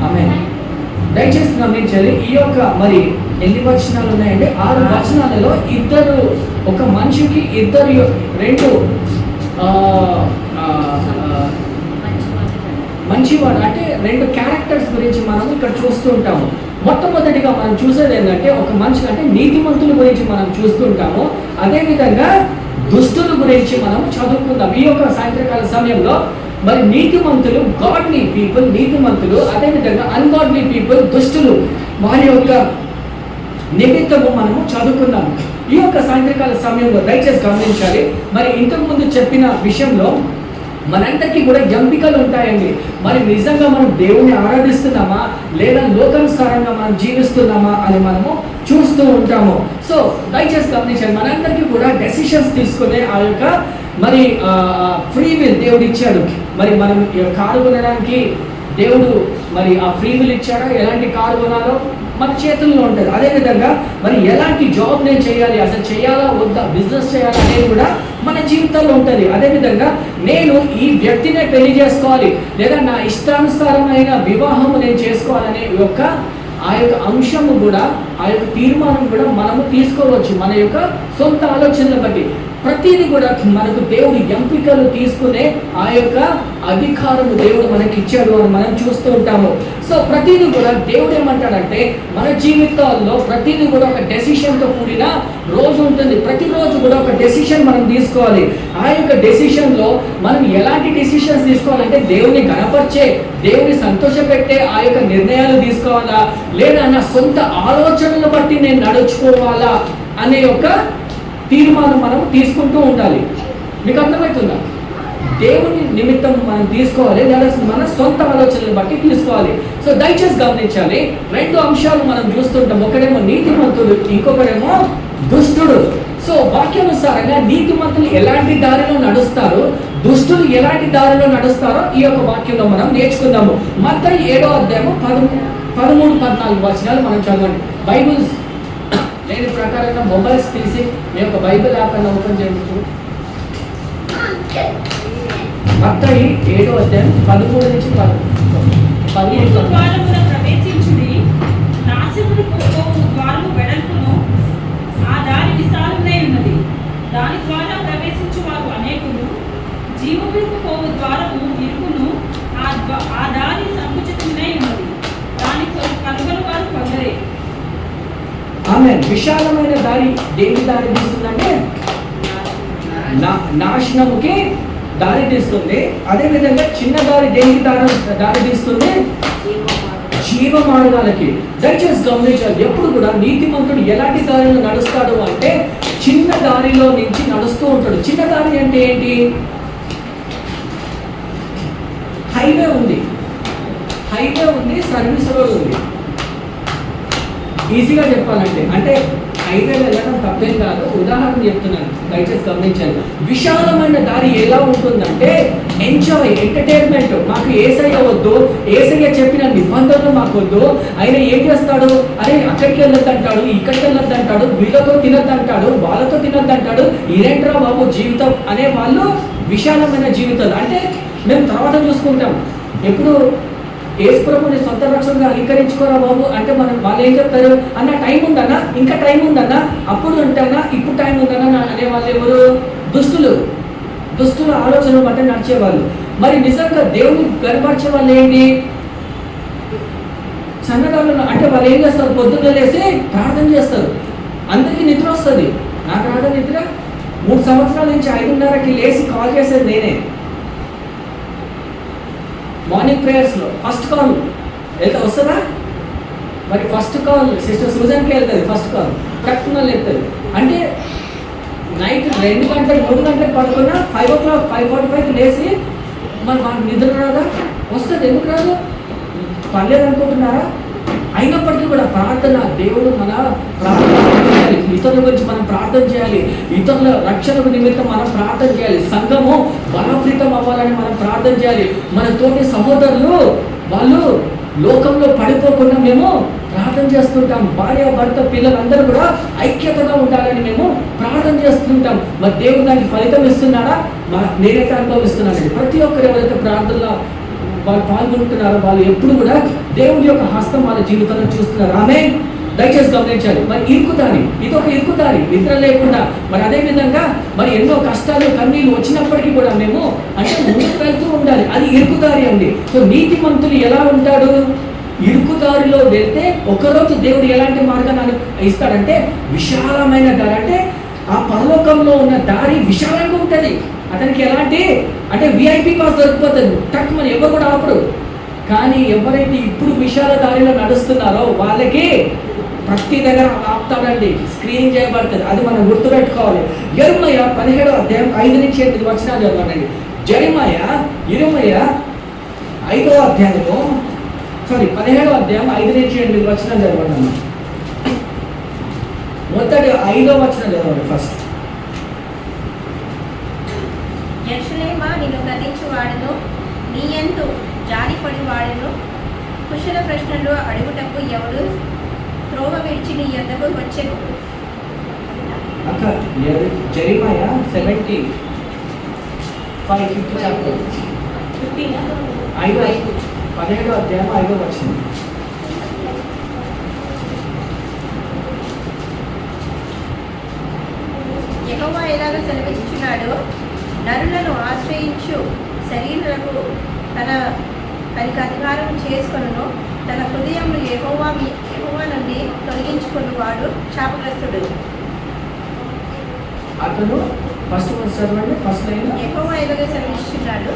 Speaker 1: ఆమేన్. దయచేసి గమనించాలి, ఈ యొక్క మరి ఎన్ని వచనాలు ఉన్నాయంటే 6 వచనాలలో ఒక మనిషికి రెండు మంచివాడు అంటే 2 క్యారెక్టర్స్ గురించి మనం ఇక్కడ చూస్తూ ఉంటాము. మొట్టమొదటిగా మనం చూసేది ఏంటంటే ఒక మనిషి అంటే నీతిమంతుల గురించి మనం చూస్తుంటాము. అదేవిధంగా దుష్టుల గురించి మనం చదువుకుందాం ఈ యొక్క సాయంత్రకాల సమయంలో. మరి నీతిమంతులు గాడ్లీ పీపుల్, నీతిమంతులు, అదేవిధంగా అన్గాడ్లీ పీపుల్, దుష్టులు, వారి యొక్క నిమిత్తము మనము చదువుకున్నాము ఈ యొక్క సాయంత్రకాల సమయంలో. దయచేసి గమనించాలి, మరి ఇంతకు ముందు చెప్పిన విషయంలో మనందరికీ కూడా ఎంపికలు ఉంటాయండి. మరి నిజంగా మనం దేవుణ్ణి ఆరాధిస్తున్నామా లేదా లోకానుసారంగా మనం జీవిస్తున్నామా అని మనము చూస్తూ ఉంటాము. సో దయచేసి గమనించాలి, మనందరికీ కూడా డెసిషన్స్ తీసుకునే ఆ యొక్క మరి ఫ్రీ విల్ దేవుడు ఇచ్చాడు. మరి మనం కారు కొనడానికి దేవుడు మరి ఆ ఫ్రీ విల్ ఇచ్చాడో, ఎలాంటి కారు కొనాలో మన చేతుల్లో ఉంటుంది. అదేవిధంగా మరి ఎలాంటి జాబ్ నేను చేయాలి, అసలు చేయాలా వద్దా, బిజినెస్ చేయాలా అనేది కూడా మన జీవితంలో ఉంటుంది. అదేవిధంగా నేను ఈ వ్యక్తినే పెళ్లి చేసుకోవాలి లేదా నా ఇష్టానుసారమైన వివాహము నేను చేసుకోవాలనే ఆ యొక్క అంశము కూడా, ఆ యొక్క తీర్మానం కూడా మనము తీసుకోవచ్చు మన యొక్క సొంత ఆలోచనలు బట్టి. ప్రతిదీ కూడా మనకు దేవుడు ఎంపికలు తీసుకునే ఆ యొక్క అధికారము దేవుడు మనకి ఇచ్చాడు అని మనం చూస్తూ ఉంటాము. సో ప్రతిదీ కూడా దేవుడు ఏమంటాడంటే మన జీవితాల్లో ప్రతిదీ కూడా ఒక డెసిషన్తో కూడిన రోజు ఉంటుంది. ప్రతిరోజు కూడా ఒక డెసిషన్ మనం తీసుకోవాలి. ఆ యొక్క డెసిషన్లో మనం ఎలాంటి డెసిషన్స్ తీసుకోవాలంటే దేవుని గణపరిచే, దేవుని సంతోషపెట్టే ఆ యొక్క నిర్ణయాలు తీసుకోవాలా లేదా నా సొంత ఆలోచనలు బట్టి నేను నడుచుకోవాలా అనే యొక్క తీర్మానం మనం తీసుకుంటూ ఉండాలి. మీకు అర్థమవుతుందా? దేవుని నిమిత్తం మనం తీసుకోవాలి లేదా మన సొంత ఆలోచనలు బట్టి తీసుకోవాలి. సో దయచేసి గమనించాలి, 2 అంశాలు మనం చూస్తుంటాం. ఒకడేమో నీతిమంతుడు, ఇంకొకడేమో దుష్టుడు. సో వాక్యానుసారంగా నీతిమంతులు ఎలాంటి దారిలో నడుస్తారు, దుష్టులు ఎలాంటి దారిలో నడుస్తారో ఈ యొక్క వాక్యంలో మనం నేర్చుకుందాము. మత్తయి 7వ అధ్యాయము 13-14 వచనాలు మనం చదవండి. బైబిల్స్ లేని ప్రకారంగా మొబైల్స్ తీసి మీ యొక్క బైబిల్ యాప్ అన్న ఓపెన్ చేయండి. మత్తయి 7వ అధ్యాయం 13-15
Speaker 5: ద్వారమున ప్రవేశించుడి, నాశనమునకు పోవు ద్వారము వెడల్పును, ఆ దారి విశాలమునై ఉన్నది, దాని ద్వారా ప్రవేశించు వారు అనేకులు. జీవమునకు పోవు ద్వారము ఇరుకును, ఆ దారి సంకుచితమునై ఉన్నది, దాని కనుగొని వారు కొందరే.
Speaker 1: ఆమె విశాలమైన దారి దేనికి దారి తీస్తుందంటే నాశనముకి దారి తీస్తుంది. అదేవిధంగా చిన్న దారి దేనికి దారి తీస్తుంది, జీవ మార్గాలకి. దయచేసి గమనించాలి, ఎప్పుడు కూడా నీతిమంతుడు ఎలాంటి దారిలో నడుస్తాడు అంటే చిన్న దారిలో నుంచి నడుస్తూ ఉంటాడు. చిన్న దారి అంటే ఏంటి? హైవే ఉంది, సర్వీస్ రోడ్ ఉంది. ఈజీగా చెప్పాలంటే అంటే హైవే వెళ్ళడం తప్పేం కాదు, ఉదాహరణ చెప్తున్నాను, దయచేసి గమనించాలి. విశాలమైన దారి ఎలా ఉంటుందంటే ఎంజాయ్, ఎంటర్టైన్మెంట్. మాకు ఏసయ్య వద్దు, ఏసయ్య చెప్పిన నిబంధనలు మాకు వద్దు. ఆయన ఏం చేస్తాడు, అరే అక్కడికి వెళ్ళొద్దు అంటాడు, ఇక్కడికి వెళ్ళొద్దు అంటాడు, వీళ్ళతో తినొద్దు అంటాడు, వాళ్ళతో తినొద్దు అంటాడు. ఇదేంట్రా బాబు జీవితం అనే వాళ్ళు విశాలమైన జీవితాలు. అంటే మేము తర్వాత చూసుకుంటాం, ఎప్పుడు యేసుప్రభుని సొంత రక్షణగా అంగీకరించుకోరా బాబు అంటే వాళ్ళు ఏం చెప్తారు, అన్న టైం ఉందన్నా, ఇంకా టైం ఉందన్నా, అప్పుడు ఉంటానా, ఇప్పుడు టైం ఉందన్నా అనే వాళ్ళు ఎవరు? దుష్టుల ఆలోచన బట్టి నడిచేవాళ్ళు. మరి నిజంగా దేవుని గర్వపరిచే వాళ్ళు ఏంటి? సన్నగాళ్ళు. అంటే వాళ్ళు ఏం చేస్తారు, పొద్దున్న లేసి ప్రార్థన చేస్తారు. అందరికీ నిద్ర వస్తుంది, నాకు రాదా నిద్ర? 3 సంవత్సరాల నుంచి 5:30కి లేచి కాల్ చేసేది నేనే. మార్నింగ్ ప్రేయర్స్లో ఫస్ట్ కాల్ వెళ్తే వస్తుందా? మరి ఫస్ట్ కాల్ సిస్టర్ సూజన్కి వెళ్తుంది, ఫస్ట్ కాల్ కరెక్ట్గా వెళ్తుంది. అంటే నైట్ 2 గంటలకు 3 గంటలకు పడుకున్నా 5 o'clock 5:45కి లేచి మరి మనకు నిద్ర రాదా? వస్తుంది. ఎందుకు రాదు? పర్లేదు అనుకుంటున్నారా? అయినప్పటికీ కూడా ప్రార్థన, దేవుడు మన ప్రార్థన చేయాలి, ఇతరుల గురించి మనం ప్రార్థన చేయాలి, ఇతరుల రక్షణ నిమిత్తం మనం ప్రార్థన చేయాలి, సంఘము బలప్రీతం అవ్వాలని మనం ప్రార్థన చేయాలి. మన తోటి సహోదరులు వాళ్ళు లోకంలో పడిపోకుండా మేము ప్రార్థన చేస్తుంటాం. భార్య భర్త పిల్లలందరూ కూడా ఐక్యతగా ఉండాలని మేము ప్రార్థన చేస్తుంటాం. మరి దేవుడు దానికి ఫలితం ఇస్తున్నాడా? నేనైతే అనుభవిస్తున్నానండి. ప్రతి ఒక్కరు ఎవరైతే ప్రార్థనలో వాళ్ళు పాల్గొంటున్నారో వాళ్ళు ఎప్పుడు కూడా దేవుడి యొక్క హస్తం వాళ్ళ జీవితంలో చూస్తున్నారు. ఆమె దయచేసి గమనించాలి. మరి ఇరుకుదారి, ఇది ఒక ఇరుకుదారి, నిద్ర లేకుండా. మరి అదే విధంగా మరి ఎన్నో కష్టాలు కన్నీళ్ళు వచ్చినప్పటికీ కూడా మేము అంటే ముందుకు వెళ్తూ ఉండాలి. అది ఇరుకుదారి అండి. సో నీతిమంతులు ఎలా ఉంటాడు? ఇరుకుదారిలో వెళ్తే ఒకరోజు దేవుడు ఎలాంటి మార్గాన్ని ఇస్తాడంటే విశాలమైన దారి. అంటే ఆ పరలోకంలో ఉన్న దారి విశాలంగా ఉంటుంది. అతనికి ఎలాంటి అంటే విఐపి పాస్ దొరికిపోతుంది, టక్ మన ఎవరు కూడా ఆపడు. కానీ ఎవరైతే ఇప్పుడు విశాల దారిలో నడుస్తున్నారో వాళ్ళకి ప్రతి దగ్గర ఆపుతాడండి, స్క్రీనింగ్ చేయబడుతుంది. అది మనం గుర్తుపెట్టుకోవాలి. యెరెమయా 17వ అధ్యాయం 5 నుంచి 8 వచనాలు చదవండి. యెరెమయా 17వ అధ్యాయం 5 నుంచి 8 వచనాలు చదవండి. మొదటి 5వ వచనం చదవండి ఫస్ట్.
Speaker 6: యెరూషలేమా, నిన్ను గద్దించు వాడును, నీ యందు జాలిపడి వాడును, కుశల ప్రశ్నలు అడుగుటకు ఎవడు త్రోవ విడిచి నీ యొద్దకు వచ్చెను.
Speaker 1: అక్క యెరెమయా 17 చాప్టర్ 17వ అధ్యాయం 5వ వచనం.
Speaker 6: యెహోవా ఎలాగ సెలవిస్తున్నాడు, నరులను ఆశ్రయించు శరీరులకు తనకి అధికారం చేసుకొనును, తన హృదయంలో యెహోవా నుండి తొలగించుకుని వాడు శాపగ్రస్తుడు.
Speaker 1: అతను ఫస్ట్ చదవండి, ఫస్ట్ లైన్.
Speaker 6: యెహోవా ఎలాగ సెలవిస్తున్నాడు,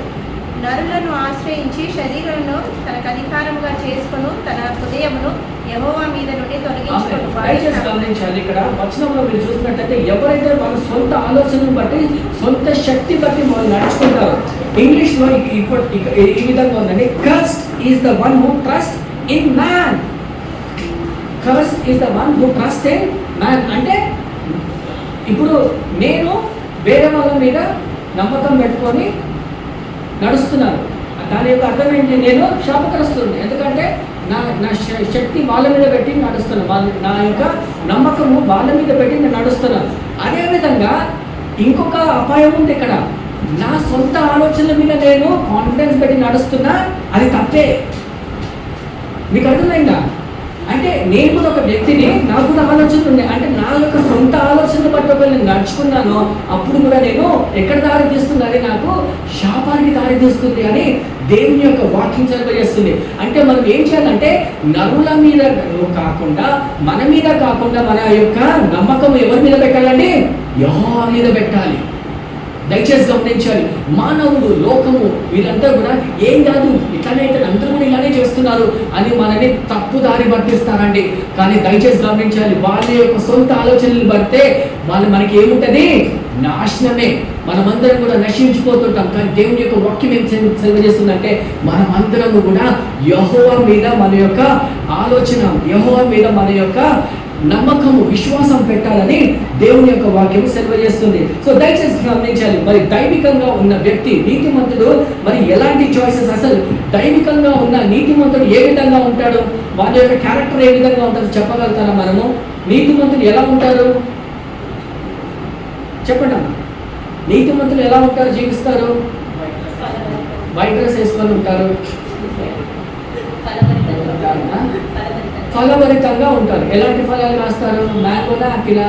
Speaker 6: నరులను ఆశ్రయించి శరీరమును తనకు అధికారముగా చేసుకొను, తన హృదయమును యెహోవా మీద నుండి తొలగించుకుని వాడు.
Speaker 1: గమనించాలి. ఇక్కడ వచనంలో మీరు చూసినట్లయితే ఎవరైతే వాళ్ళ సొంత ఆలోచనను బట్టి సొంత శక్తి బట్టి వాళ్ళు నడుచుకుంటారు. ఇంగ్లీష్ లో ఈ విధంగా ఉందండి, cursed is the one who trust in man. Cursed is the one who trust in man. అంటే ఇప్పుడు నేను వేరే వాళ్ళ మీద నమ్మకం పెట్టుకొని నడుస్తున్నాను. దాని యొక్క అర్థం ఏంటి? నేను శాపగ్రస్తుడిని. ఎందుకంటే నా శక్తి వాళ్ళ మీద పెట్టి నడుస్తున్నాను, నా యొక్క నమ్మకము వాళ్ళ మీద పెట్టి నేను నడుస్తున్నాను. అదేవిధంగా ఇంకొక అపాయం ఉంది ఇక్కడ. నా సొంత ఆలోచనల మీద నేను కాన్ఫిడెన్స్ పెట్టి నడుస్తున్నా, అది తప్పే. మీకు అర్థమైందా? అంటే నేను కూడా ఒక వ్యక్తిని, నాకు కూడా ఆలోచనలు ఉన్నాయి. అంటే నా యొక్క సొంత ఆలోచనలు బట్టి ఒకవేళ నేను నడుచుకున్నాను, అప్పుడు కూడా నేను ఎక్కడ దారి తీస్తుంది, అది నాకు శాపానికి దారి తీస్తుంది అని దేవుని యొక్క వాక్యం చేస్తుంది. అంటే మనం ఏం చేయాలంటే నరుల మీద కాకుండా, మన మీద కాకుండా, మన యొక్క నమ్మకం ఎవరి మీద పెట్టాలండి? యెహోవా మీద పెట్టాలి. దయచేసి గమనించాలి. మానవుడు, లోకము వీళ్ళంతా కూడా ఏం కాదు, ఇట్లానైతే అందరూ కూడా ఇలానే చేస్తున్నారు అని మనని తప్పు దారి పట్టిస్తారండి. కానీ దయచేసి గమనించాలి, వాళ్ళ యొక్క సొంత ఆలోచనలు పడితే వాళ్ళు మనకి ఏముంటది? నాశనమే. మనమందరం కూడా నశించిపోతుంటాం. కానీ దేవుని యొక్క వాక్యం ఏం సెలవు చేస్తుందంటే మనమందరము కూడా యెహోవా మీద మన యొక్క ఆలోచన, యెహోవా మీద మన యొక్క నమ్మకము, విశ్వాసం పెట్టాలని దేవుని యొక్క వాక్యం సెలవు చేస్తుంది. సో దయచేసి గమనించాలి. మరి దైవికంగా ఉన్న వ్యక్తి, నీతిమంతుడు మరి ఎలాంటి చాయిసెస్, అసలు దైవికంగా ఉన్న నీతిమంతుడు ఏ విధంగా ఉంటాడు, వాళ్ళ యొక్క క్యారెక్టర్ ఏ విధంగా ఉంటుందో చెప్పగలుగుతారా మనము? నీతిమంతులు ఎలా ఉంటారు చెప్పండి అమ్మా. నీతిమంతులు ఎలా ఉంటారు, జీవిస్తారు? వైట్ డ్రెస్ వేసుకొని ఉంటారు, ఫలభరితంగా ఉంటారు. ఎలాంటి ఫలాలు కాస్తారు? మ్యాంగోనా, యాపిలా?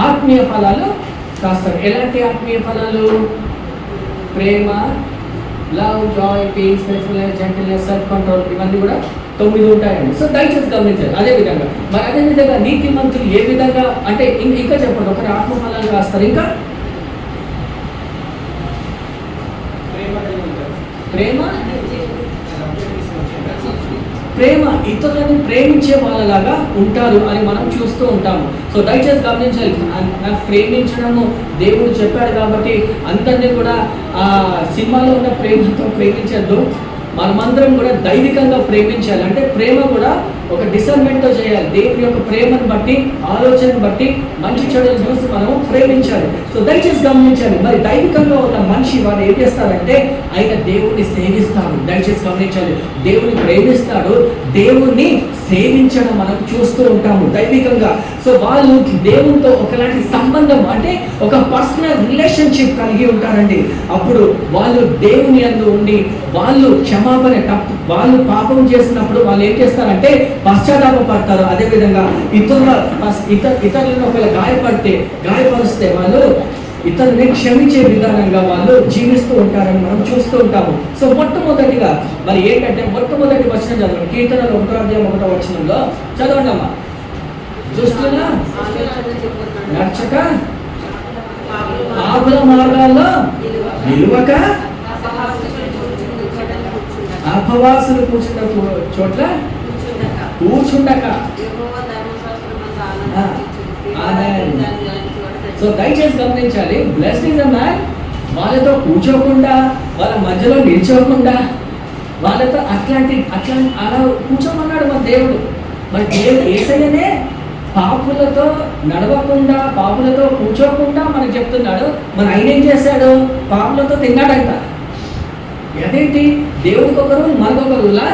Speaker 1: ఆత్మీయ ఫలాలు కాస్తారు. ఎలాంటి ఆత్మీయ ఫలాలు? ప్రేమ, love, joy, peace, faithfulness, gentleness, self control, ఇవన్నీ కూడా 9 ఉంటాయండి. సో దయచేసి గమనించాలి. అదేవిధంగా మరి అదేవిధంగా నీతిమంతులు ఏ విధంగా అంటే ఇంకా చెప్పండి. ఒకరి ఆత్మ ఫలాలు కాస్తారు. ఇంకా ప్రేమ ఇతరులను ప్రేమించే వాళ్ళలాగా ఉంటారు అని మనం చూస్తూ ఉంటాము. సో దయచేసి గమనించాలి. నాకు ప్రేమించడము దేవుడు చెప్పాడు కాబట్టి అందరినీ కూడా ఆ సినిమాలో ఉన్న ప్రేమతో ప్రేమించద్దు. మనమందరం కూడా దైవికంగా ప్రేమించాలి. అంటే ప్రేమ కూడా ఒక డిసర్మెంట్తో చేయాలి. దేవుని యొక్క ప్రేమను బట్టి, ఆలోచనను బట్టి, మంచి చెడులు చూసి మనం ప్రేమించాలి. సో దయచేసి గమనించాలి. మరి దైవికంగా ఉన్న మనిషి వారు ఏం చేస్తారంటే ఆయన దేవుణ్ణి సేవిస్తాడు. దయచేసి గమనించాలి. దేవుని ప్రేమిస్తాడు, దేవుణ్ణి సేవించడం మనం చూస్తూ ఉంటాము దైవికంగా. సో వాళ్ళు దేవునితో ఒకలాంటి సంబంధం, అంటే ఒక పర్సనల్ రిలేషన్షిప్ కలిగి ఉంటారండి. అప్పుడు వాళ్ళు దేవుని యందు ఉండి వాళ్ళు క్షమాపణ, వాళ్ళు పాపం చేసినప్పుడు వాళ్ళు ఏం చేస్తారంటే పశ్చాత్తాపడతారు. అదేవిధంగా ఇతరులను ఒకవేళ గాయపరిస్తే వాళ్ళు ఇతరుని క్షమించే విధానంగా వాళ్ళు జీవిస్తూ ఉంటారని మనం చూస్తూ ఉంటాము. సో మొట్టమొదటిగా మరి ఏంటంటే మొట్టమొదటి వచనం చదవండి. కీర్తనలు 1:1 వచనంలో చదవండి అమ్మా. దుష్టుల నడచక, పాపుల మార్గాల్లో నిలువక, అపవాసులు కూర్చున్న చోట్ల కూర్చుండక. సో దయచేసి గమనించాలి. బ్లెస్డ్ ఇస్ ద మ్యాన్ వాళ్ళతో కూర్చోకుండా, వాళ్ళ మధ్యలో నిల్చోకుండా, వాళ్ళతో అలా కూర్చోమన్నాడు మన దేవుడు. మరి దేవుడు యేసయ్యనే పాపులతో నడవకుండా, పాపులతో కూర్చోకుండా మనకు చెప్తున్నాడు. మరి ఆయన ఏం చేశాడు? పాపులతో తిన్నాడంట. అదేంటి? దేవుడికి ఒక రూల్, మనకొక రూలా?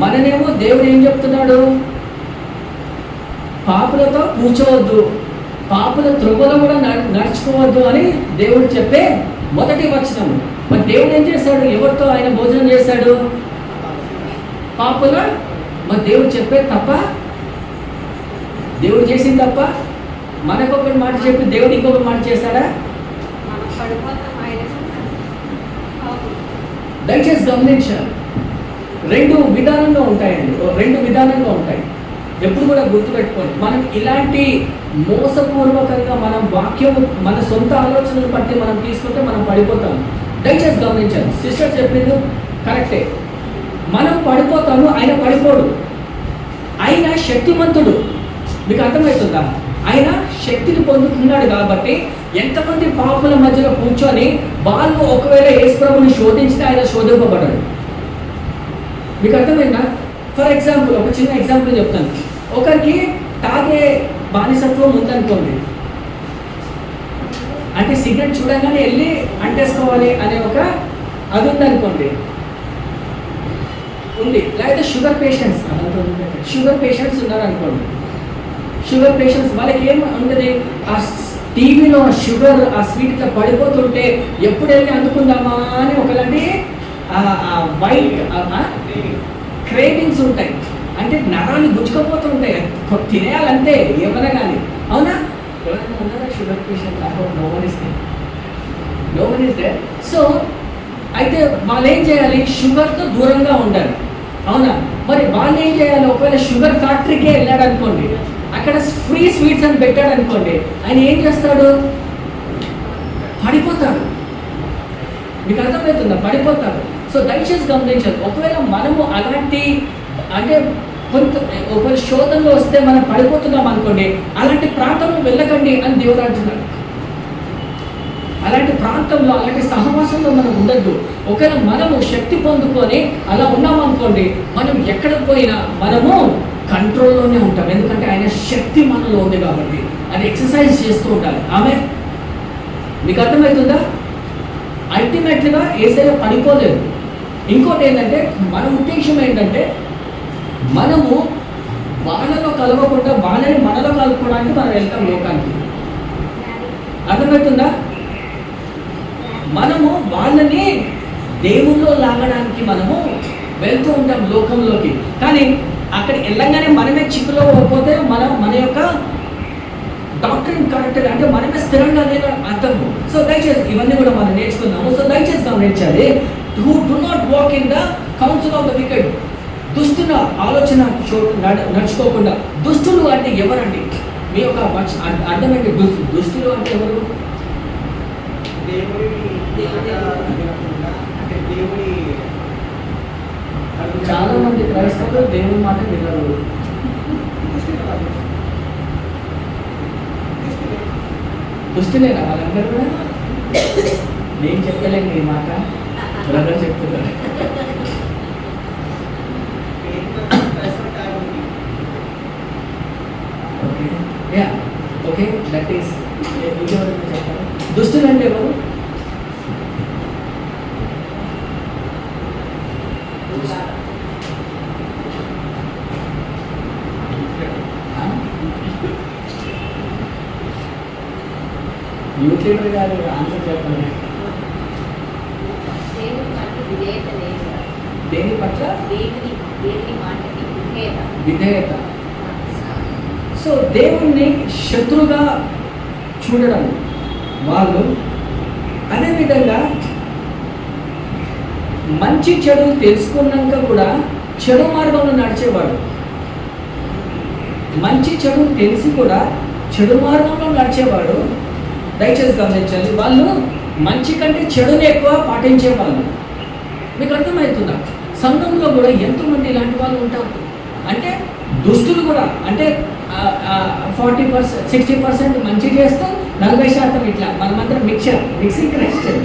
Speaker 1: మననేమో దేవుడు ఏం చెప్తున్నాడు? పాపులతో కూర్చోవద్దు, పాపుల త్రోవలో కూడా నడుచుకోవద్దు అని దేవుడు చెప్పే మొదటి వచనం. మరి దేవుడు ఏం చేశాడు? ఎవరితో ఆయన భోజనం చేశాడు? పాపుల. మరి దేవుడు చెప్పే తప్ప, దేవుడు చేసింది తప్ప, మనకొకటి మాట చెప్పి దేవుడు ఇంకొక మాట చేశాడా? దయచేసి గమనించాలి. రెండు విధానంగా ఉంటాయి. ఎప్పుడు కూడా గుర్తుపెట్టుకోండి. మనం ఇలాంటి మోసపూర్వకంగా మనం వాక్యం మన సొంత ఆలోచనలు బట్టి మనం తీసుకుంటే మనం పడిపోతాం. దయచేసి గమనించాలి. సిస్టర్ చెప్పింది కరెక్టే. మనం పడిపోతాము, ఆయన పడిపోడు. ఆయన శక్తిమంతుడు. మీకు అర్థమవుతుందా? ఆయన శక్తిని పొందుతున్నాడు కాబట్టి ఎంతమంది పాపుల మధ్యలో కూర్చొని వాళ్ళు ఒకవేళ యేసుప్రభుని శోధించితే ఆయన శోధింపబడ్డాడు. మీకు అర్థమైందా? ఫర్ ఎగ్జాంపుల్ ఒక చిన్న ఎగ్జాంపుల్ చెప్తాను. ఒకరికి తాగే బానిసత్వం ఉందనుకోండి, అంటే సిగరెట్ చూడగానే వెళ్ళి అంటేసుకోవాలి అనే ఒక అది ఉందనుకోండి, ఉంది. లేకపోతే షుగర్ పేషెంట్స్ ఉన్నారనుకోండి. షుగర్ పేషెంట్స్ వాళ్ళకి ఏం ఉంటుంది? ఆ టీవీలో షుగర్ ఆ స్వీట్గా పడిపోతుంటే ఎప్పుడు వెళ్ళి అందుకుందామా అని ఒకలాంటి వైట్ క్రేవింగ్స్ ఉంటాయి. అంటే నరాలు గుచ్చుకపోతుంటాయి, తినేయాలంటే ఏమైనా కానీ. అవునా? ఎవరైనా ఉన్నారా sugar patient? No one is there. So అయితే వాళ్ళు ఏం చేయాలి? షుగర్తో దూరంగా ఉండాలి. అవునా? మరి వాళ్ళు ఏం చేయాలి? ఒకవేళ షుగర్ ఫ్యాక్టరీకే వెళ్ళాడు అనుకోండి, అక్కడ ఫ్రీ స్వీట్స్ అని పెట్టాడు అనుకోండి, ఆయన ఏం చేస్తాడు? పడిపోతాడు. మీకు అర్థమవుతుందా? పడిపోతాడు. సో దయచేసి గమనించాలి. ఒకవేళ మనము అలాంటి అంటే ఒకవేళ శోధనలో వస్తే మనం పడిపోతున్నాం అనుకోండి, అలాంటి ప్రాంతంలో వెళ్ళకండి అని దేవుడు అంటున్నాడు. అలాంటి ప్రాంతంలో, అలాంటి సహవాసంలో మనం ఉండద్దు. ఒకవేళ మనము శక్తి పొందుకొని అలా ఉన్నామనుకోండి, మనం ఎక్కడికి పోయినా మనము కంట్రోల్లోనే ఉంటాం. ఎందుకంటే ఆయన శక్తి మనలో ఉంది కాబట్టి. అది ఎక్సర్సైజ్ చేస్తూ ఉండాలి. ఆమె మీకు అర్థమవుతుందా? అల్టిమేట్గా ఏసయ్య పడిపోలేదు. ఇంకోటి ఏంటంటే, మన ఉద్దేశం ఏంటంటే మనము వాళ్ళలో కలవకుండా వాళ్ళని మనలో కలుపుకోవడానికి మనం వెళ్తాం లోకానికి. అర్థమవుతుందా? మనము వాళ్ళని దేవుల్లో లాగడానికి మనము వెళ్తూ ఉంటాం లోకంలోకి. కానీ అక్కడ వెళ్ళంగానే మనమే చిక్కులో పోతే మన యొక్క డాక్టరీన్ కరెక్ట్ అంటే మనమే స్థిరంగా లేని అర్థం. సో దయచేసి ఇవన్నీ కూడా మనం నేర్చుకున్నాము. సో దయచేసి గమనించాలి, who do not walk in the counsel of the wicked. దుష్టుల ఆలోచన నడుచుకోకుండా. దుష్టులు అంటే ఎవరండి? మీ యొక్క అర్థమైంది. దుష్టులు అంటే ఎవరు? చాలా మంది క్రైస్తవులు దేవుని మాట వినరు. దుష్టులేనా వాళ్ళందరూ కూడా? నేను చెప్పలేను ఈ మాట, బ్రదర్ చెప్తున్నారు. Okay, yeah, okay, that is ఇంకెవరైనా చెప్తారు. దుష్టులు అంటే ఎవరు? యూత్ లీడర్ గారు ఆన్సర్ చెప్పండి. దేని పట్ల విధేయత. సో దేవుణ్ణి శత్రుగా చూడడం వాళ్ళు. అదేవిధంగా మంచి చెడు తెలుసుకున్నాక కూడా చెడు మార్గంలో నడిచేవాడు. మంచి చెడు తెలిసి కూడా చెడు మార్గంలో నడిచేవాడు. దయచేసి గమనించాలి, వాళ్ళు మంచి కంటే చెడుని ఎక్కువ పాటించేవాళ్ళు. మీకు అర్థమవుతుందా? సంఘంలో కూడా ఎంతోమంది ఇలాంటి వాళ్ళు ఉంటారు. అంటే దుస్తులు కూడా అంటే 40%, 60% మంచి చేస్తూ 40% ఇట్లా మనమంతా మిక్సింగ్ క్రిస్టియన్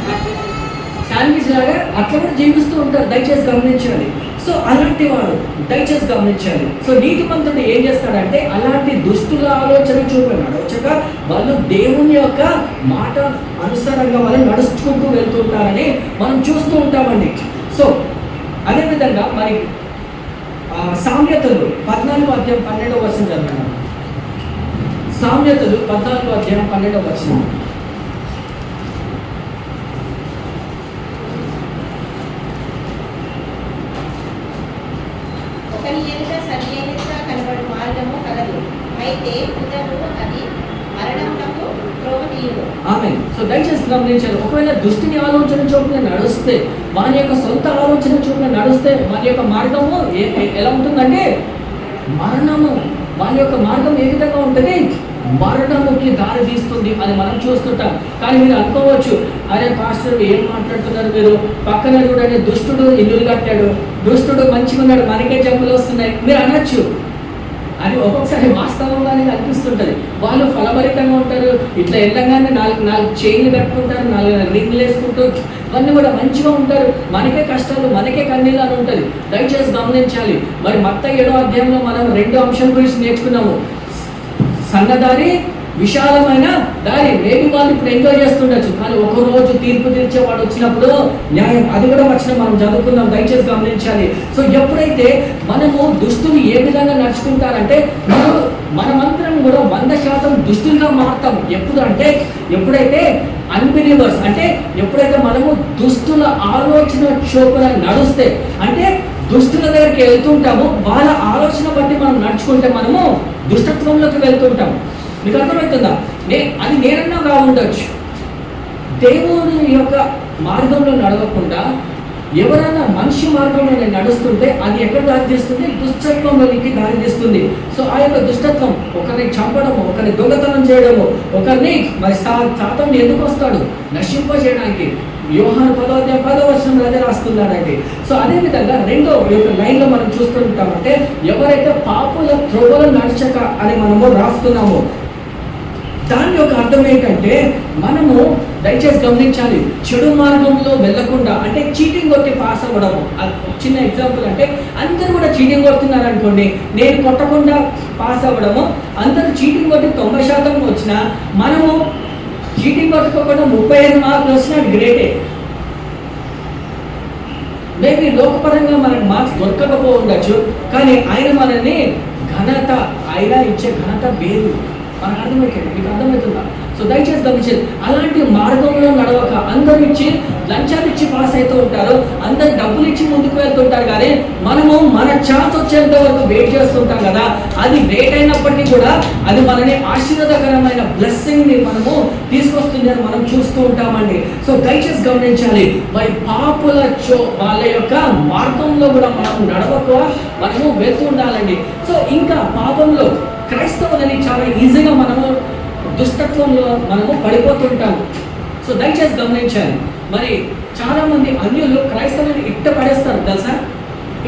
Speaker 1: శాండ్విచ్ లాగా అట్లా కూడా జీవిస్తూ ఉంటారు. దయచేసి గమనించాలి. సో అలాంటి వాడు దయచేసి గమనించాలి. సో నీతిమంతుడు ఏం చేస్తాడంటే అలాంటి దుష్టుల ఆలోచన చూపినాడు వచ్చాక వాళ్ళు దేవుని యొక్క మాట అనుసారంగా వాళ్ళు నడుచుకుంటూ వెళ్తుంటారని మనం చూస్తూ ఉంటామండి. సో అదేవిధంగా మరి సామ్యతలు 14వ అధ్యాయం 12వ వచనం చదివాను. సామ్యతలు 14వ అధ్యాయం 12వ వచనం.
Speaker 6: ఒకని ఎదుట సరియైనదిగా కనబడు మార్గము కలదు, అయితే కుదరదు అది మరణమునకు త్రోవ తీయును.
Speaker 1: ఆమేన్. సో దయచేసి గమనించాలి, ఒకవేళ దుష్టుని ఆలోచన చొప్పున నడుస్తే, వాని యొక్క సొంత ఆలోచన చొప్పున నడుస్తే వాని యొక్క మార్గము ఎలా ఉంటుందంటే మరణము. వాని యొక్క మార్గం ఏ విధంగా ఉంటుంది? మరణముకి దారి తీస్తుంది అని మనం చూస్తుంటాం. కానీ మీరు అనుకోవచ్చు, అరే పాస్టర్ ఏం మాట్లాడుతున్నారు మీరు? పక్కన చూడండి, దుష్టుడు ఇల్లు కట్టాడు, దుష్టుడు మంచిగా ఉన్నాడు, మనకే జబ్బులు వస్తున్నాయి మీరు అనొచ్చు. అది ఒక్కొక్కసారి వాస్తవంగానే అనిపిస్తుంటుంది. వాళ్ళు ఫలభరితంగా ఉంటారు, ఇట్లా వెళ్ళగానే నాలుగు చైన్లు కట్టుకుంటారు, 4 రింగ్లు వేసుకుంటూ ఇవన్నీ కూడా మంచిగా ఉంటారు. మనకే కష్టాలు, మనకే కన్నీళ్ళు అని ఉంటుంది. దయచేసి గమనించాలి. మరి మత్తయి 7వ అధ్యాయంలో మనం 2 అంశం గురించి నేర్చుకున్నాము. సన్నదారి, విశాలమైన దారి. మేబీ వాళ్ళు ఇప్పుడు ఎంజాయ్ చేస్తుండొచ్చు, కానీ ఒకరోజు తీర్పు తీర్చేవాడు వచ్చినప్పుడు న్యాయం, అది కూడా వచ్చిన మనం చదువుకుందాం. దయచేసి గమనించాలి. సో ఎప్పుడైతే మనము దుస్తులు ఏ విధంగా నడుచుకుంటారంటే మనమంతరం కూడా 100% దుస్తులుగా మారుతాం. ఎప్పుడు అంటే ఎప్పుడైతే అన్బిలీవర్స్ అంటే ఎప్పుడైతే మనము దుస్తుల ఆలోచన చొప్పున నడుస్తే, అంటే దుస్తుల దగ్గరికి వెళ్తుంటాము, వాళ్ళ ఆలోచన బట్టి మనం నడుచుకుంటే మనము దుష్టత్వంలోకి వెళ్తుంటాం. మీకు అర్థమవుతుందా? అది నేనన్నా కావుండొచ్చు. దేవుని యొక్క మార్గంలో నడవకుండా ఎవరైనా మనిషి మార్గంలో నేను నడుస్తుంటే అది ఎక్కడ దారితీస్తుంది? దుష్టత్వంలోనికి దారితీస్తుంది. సో ఆ యొక్క దుష్టత్వం ఒకరిని చంపడము, ఒకరిని దొంగతనం చేయడము, ఒకరిని మరి సాతాను ఎందుకు వస్తాడు? నశింపజేయడానికి. యోహాను 10వ అధ్యాయం 10వ వచనంలో అదే రాస్తున్నాడండి. సో అదేవిధంగా 2వ లైన్లో మనం చూస్తుంటామంటే ఎవరైతే పాపుల త్రోవలో నడచక అని మనము రాస్తున్నామో, దాని యొక్క అర్థం ఏంటంటే మనము దయచేసి గమనించాలి, చెడు మార్గంలో వెళ్ళకుండా, అంటే చీటింగ్ కొట్టి పాస్ అవ్వడము. చిన్న ఎగ్జాంపుల్ అంటే అందరూ కూడా చీటింగ్ కొడుతున్నారు అనుకోండి, నేను కొట్టకుండా పాస్ అవ్వడము, అందరూ చీటింగ్ కొట్టి 90% వచ్చినా మనము చీటింగ్ కొట్టుకోకుండా 35 మార్కులు వచ్చినా అది గ్రేటే. మేబీ లోకపరంగా మనకు మార్క్స్ దొరకకపో ఉండొచ్చు, కానీ ఆయన మనల్ని ఘనత, ఆయన ఇచ్చే ఘనత వేరు. మనకు అర్థమైంది, మీకు అర్థమవుతుందా? సో దయచేసి గమనించండి, అలాంటి మార్గంలో నడవక అందరూ ఇచ్చి లంచాలు ఇచ్చి పాస్ అవుతూ ఉంటారు, అందరు డబ్బులు ఇచ్చి ముందుకు వెళ్తుంటారు, కానీ మనము మన ఛాన్స్ వచ్చేంత వరకు వెయిట్ చేస్తుంటాం కదా. అది వెయిట్ అయినప్పటికీ కూడా అది మనని ఆశీర్వాదకరమైన బ్లెస్సింగ్ని మనము తీసుకొస్తుంది అని మనం చూస్తూ ఉంటామండి. సో దయచేసి గమనించాలి, మరి పాపుల వాళ్ళ యొక్క మార్గంలో కూడా మనం నడవక మనము వెళ్తూ ఉండాలండి. సో ఇంకా పాపంలో క్రైస్తవులని చాలా ఈజీగా మనము దుష్టత్వంలో మనము పడిపోతుంటాము. సో దయచేసి గమనించాలి, మరి చాలా మంది అన్యులు క్రైస్తవుని ఇట్ట పడేస్తారు, తెలుసా?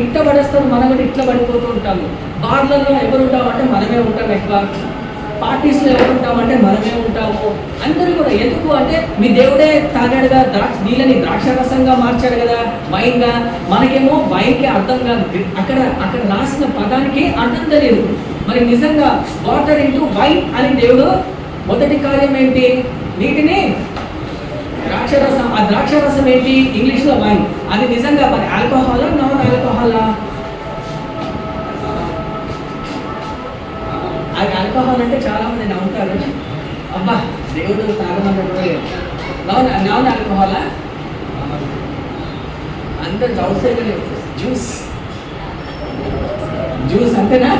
Speaker 1: ఇట్ట పడేస్తారు, మనం కూడా ఇట్లా పడిపోతూ ఉంటాము. బార్లలో ఎవరు ఉంటామంటే మనమే ఉంటాం, ఎక్కువ పార్టీస్లో ఎవరు ఉంటామంటే మనమే ఉంటాము. అందరూ కూడా ఎందుకు అంటే మీ దేవుడే తాగాడుగా, నీళ్ళని ద్రాక్షరసంగా మార్చాడు కదా, వైన్గా. మనకేమో వైన్కి అర్థం కాదు, అక్కడ రాసిన పదానికి అర్థం తెలియదు. మరి నిజంగా వాటర్ ఇంటూ వైన్ అని దేవుడు మొదటి కార్యం ఏంటి? నీటిని ద్రాక్షరసం. ఆ ద్రాక్షరసం ఏంటి? ఇంగ్లీష్లో వైన్. అది నిజంగా మరి ఆల్కహాలా, నాన్ ఆల్కహాలా? అది ఆల్కహాల్ అంటే చాలా మంది నమ్ముతారు, అబ్బా దేవుడు తాగమన్నాడు. నాన్ ఆల్కహాలా? అందరు అవుట్సైడ్ జ్యూస్ అంతేనా?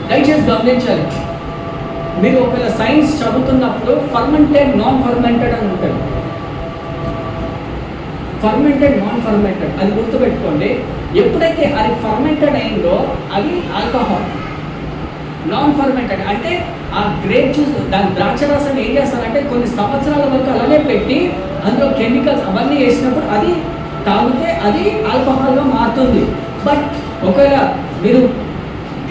Speaker 1: దయచేసి గమనించాలి, మీరు ఒకవేళ సైన్స్ చదువుతున్నప్పుడు ఫర్మెంటెడ్, నాన్ ఫర్మెంటెడ్ అని ఉంటుంది. ఫర్మెంటెడ్, నాన్ ఫర్మెంటెడ్ అది గుర్తుపెట్టుకోండి. ఎప్పుడైతే అది ఫర్మెంటెడ్ అయిందో అది ఆల్కహాల్. నాన్ ఫర్మెంటెడ్ అంటే ఆ గ్రేప్ జ్యూస్, దాని ద్రాక్షరసం ఏం చేస్తారంటే కొన్ని సంవత్సరాల వరకు అలానే పెట్టి అందులో కెమికల్స్ అవన్నీ వేసినప్పుడు అది తాగితే అది ఆల్కహాల్గా మారుతుంది. బట్ ఒకవేళ మీరు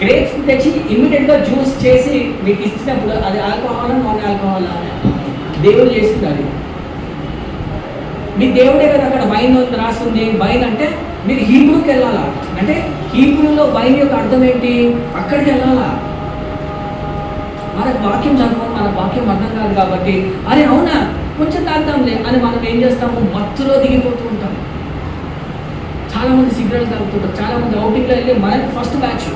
Speaker 1: గ్రేప్స్ తెచ్చి ఇమ్మీడియట్గా జ్యూస్ చేసి మీకు ఇచ్చినప్పుడు అది ఆల్కహాల్, నాన్ ఆల్కహాల్ దేవుడు చేసింది. అది మీ దేవుడే కదా అక్కడ వైన్ రాస్తుంది. వైన్ అంటే మీరు హీబ్రూకి వెళ్ళాలా, అంటే హీబ్రూలో వైన్ యొక్క అర్థం ఏంటి? అక్కడికి వెళ్ళాలా. మనకు వాక్యం చదవం, మన వాక్యం అర్థం కాదు కాబట్టి అరే అవునా కొంచెం తాగుతాంలే అని మనం ఏం చేస్తాము, మత్తులో దిగిపోతూ ఉంటాం. చాలా మంది సిగరెట్ తాగుతుంటారు, చాలా మంది అవుటింగ్లో వెళ్ళి మనకి ఫస్ట్ బ్యాచ్.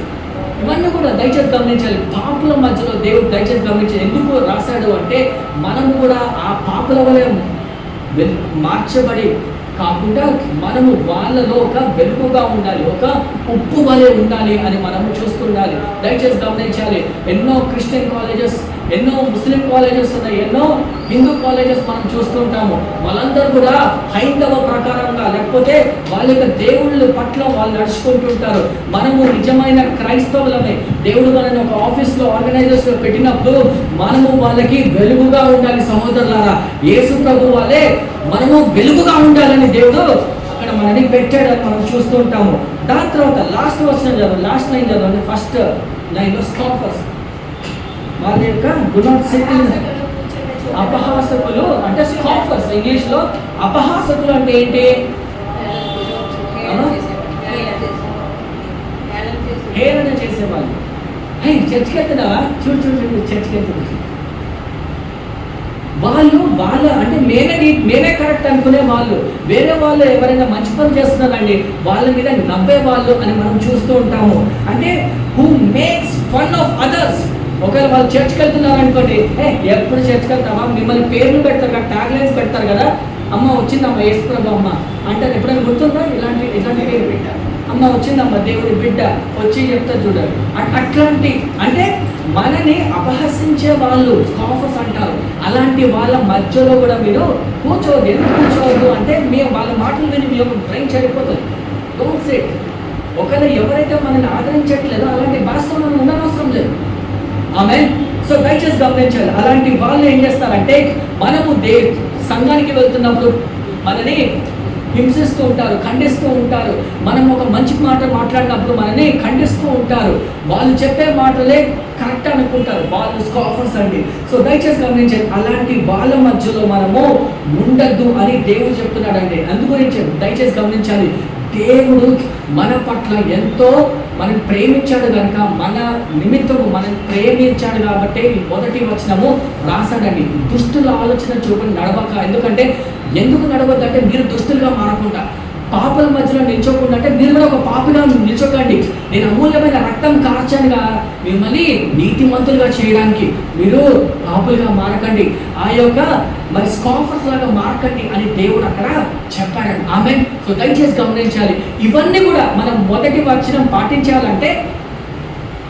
Speaker 1: ఇవన్నీ కూడా దయచేసి గమనించాలి. పాపుల మధ్యలో దేవుడు దయచేసి గమనించాలి. ఎందుకు రాశాడు అంటే మనము కూడా ఆ పాపుల వలె మార్చబడి కాకుండా మనము వాళ్ళలో ఒక వెలుగుగా ఉండాలి, ఒక ఉప్పు వలె ఉండాలి అని మనము చూస్తుండాలి. దయచేసి గమనించాలి, ఎన్నో క్రిస్టియన్ కాలేజెస్, ఎన్నో ముస్లిం కాలేజెస్ ఉన్నాయి, ఎన్నో హిందూ కాలేజెస్ మనం చూస్తుంటాము. వాళ్ళందరూ కూడా హైందవ ప్రకారంగా లేకపోతే వాళ్ళ యొక్క దేవుళ్ళ పట్ల వాళ్ళు నడుచుకుంటుంటారు. మనము నిజమైన క్రైస్తవులమే. దేవుడు మనని ఒక ఆఫీస్లో, ఆర్గనైజర్స్లో పెట్టినప్పుడు మనము వాళ్ళకి వెలుగుగా ఉండాలి. సహోదరులారా, యేసు ప్రభు వాళ్ళే మనము వెలుగుగా ఉండాలని దేవుడు అక్కడ మనని పెట్టాడని మనం చూస్తూ ఉంటాము. దాని తర్వాత లాస్ట్ లైన్ చదవండి. ఫస్ట్ లైన్లో స్కాఫర్స్, వాళ్ళ యొక్క అపహాసకులు అంటే స్కాఫర్స్. ఇంగ్లీష్లో అపహాసకులు అంటే ఏంటి? హేళన చేసేవాళ్ళు. చర్చికి వెళ్తున్నావా? చూడు చర్చికి వెళ్తున్నా. వాళ్ళు అంటే మేమే కరెక్ట్ అనుకునే వాళ్ళు, వేరే వాళ్ళు ఎవరైనా మంచి పని చేస్తున్నారండి వాళ్ళ మీద నవ్వే వాళ్ళు అని మనం చూస్తూ ఉంటాము. అంటే who makes fun of others. ఒకవేళ వాళ్ళు చర్చ్కి వెళ్తున్నారు అనుకోండి, ఎప్పుడు చర్చ్కి వెళ్తామా, మిమ్మల్ని పేర్లు పెడతారు కదా, ట్యాగ్ లైన్స్ పెడతారు కదా, అమ్మ వచ్చిందమ్మ యేసు ప్రభు అమ్మ అంటే ఎప్పుడైనా గుర్తుందా? ఇలాంటి పేరు పెట్టారు, అమ్మ వచ్చిందమ్మ దేవుడి బిడ్డ వచ్చి చెప్తారు చూడాలి. అట్లాంటి అంటే మనని అపహసించే వాళ్ళు స్కాఫర్స్ అంటారు. అలాంటి వాళ్ళ మధ్యలో కూడా మీరు కూర్చోవద్దు. ఎందుకు కూర్చోవద్దు అంటే వాళ్ళ మాటలు విని మీ యొక్క బ్రెయిన్ చెడిపోతుంది. Don't SIT. ఒకవేళ ఎవరైతే మనల్ని ఆదరించట్లేదో అలాంటి భాషతో మనం ఉండనవసరం లేదు. ఆమె సో దయచేసి గమనించాలి. అలాంటి వాళ్ళు ఏం చేస్తారంటే మనము సంఘానికి వెళ్తున్నప్పుడు మనని హింసిస్తూ ఉంటారు, ఖండిస్తూ ఉంటారు. మనం ఒక మంచి మాట మాట్లాడినప్పుడు మనని ఖండిస్తూ ఉంటారు. వాళ్ళు చెప్పే మాటలే కరెక్ట్ అనుకుంటారు. వాళ్ళు స్కాఫర్స్ అండి. సో దయచేసి గమనించండి, అలాంటి వాళ్ళ మధ్యలో మనము ఉండద్దు అని దేవుడు చెప్తున్నాడండి. అందుగురించి దయచేసి గమనించాలి, దేవుడు మన పట్ల ఎంతో మనం ప్రేమించాడు కనుక, మన నిమిత్తము మనం ప్రేమించాడు కాబట్టి ఈ మొదటి వచనము రాశాడండి. దుష్టుల ఆలోచన చూపని నడవక. ఎందుకు నడవద్దంటే మీరు దుష్టులుగా మారకుండా, పాపుల మధ్యలో నిల్చోకుండా, అంటే మీరు కూడా ఒక పాపుగా నిల్చోకండి. నేను అమూల్యమైన రక్తం కార్చానుగా మిమ్మల్ని నీతిమంతులుగా చేయడానికి. మీరు పాపులుగా మారకండి, ఆ యొక్క మరి స్కాఫర్స్ లాగా మారకండి అని దేవుడు అక్కడ చెప్పాడు. ఆమేన్. సో దయచేసి గమనించాలి, ఇవన్నీ కూడా మనం మొదటి వచనం పాటించాలంటే,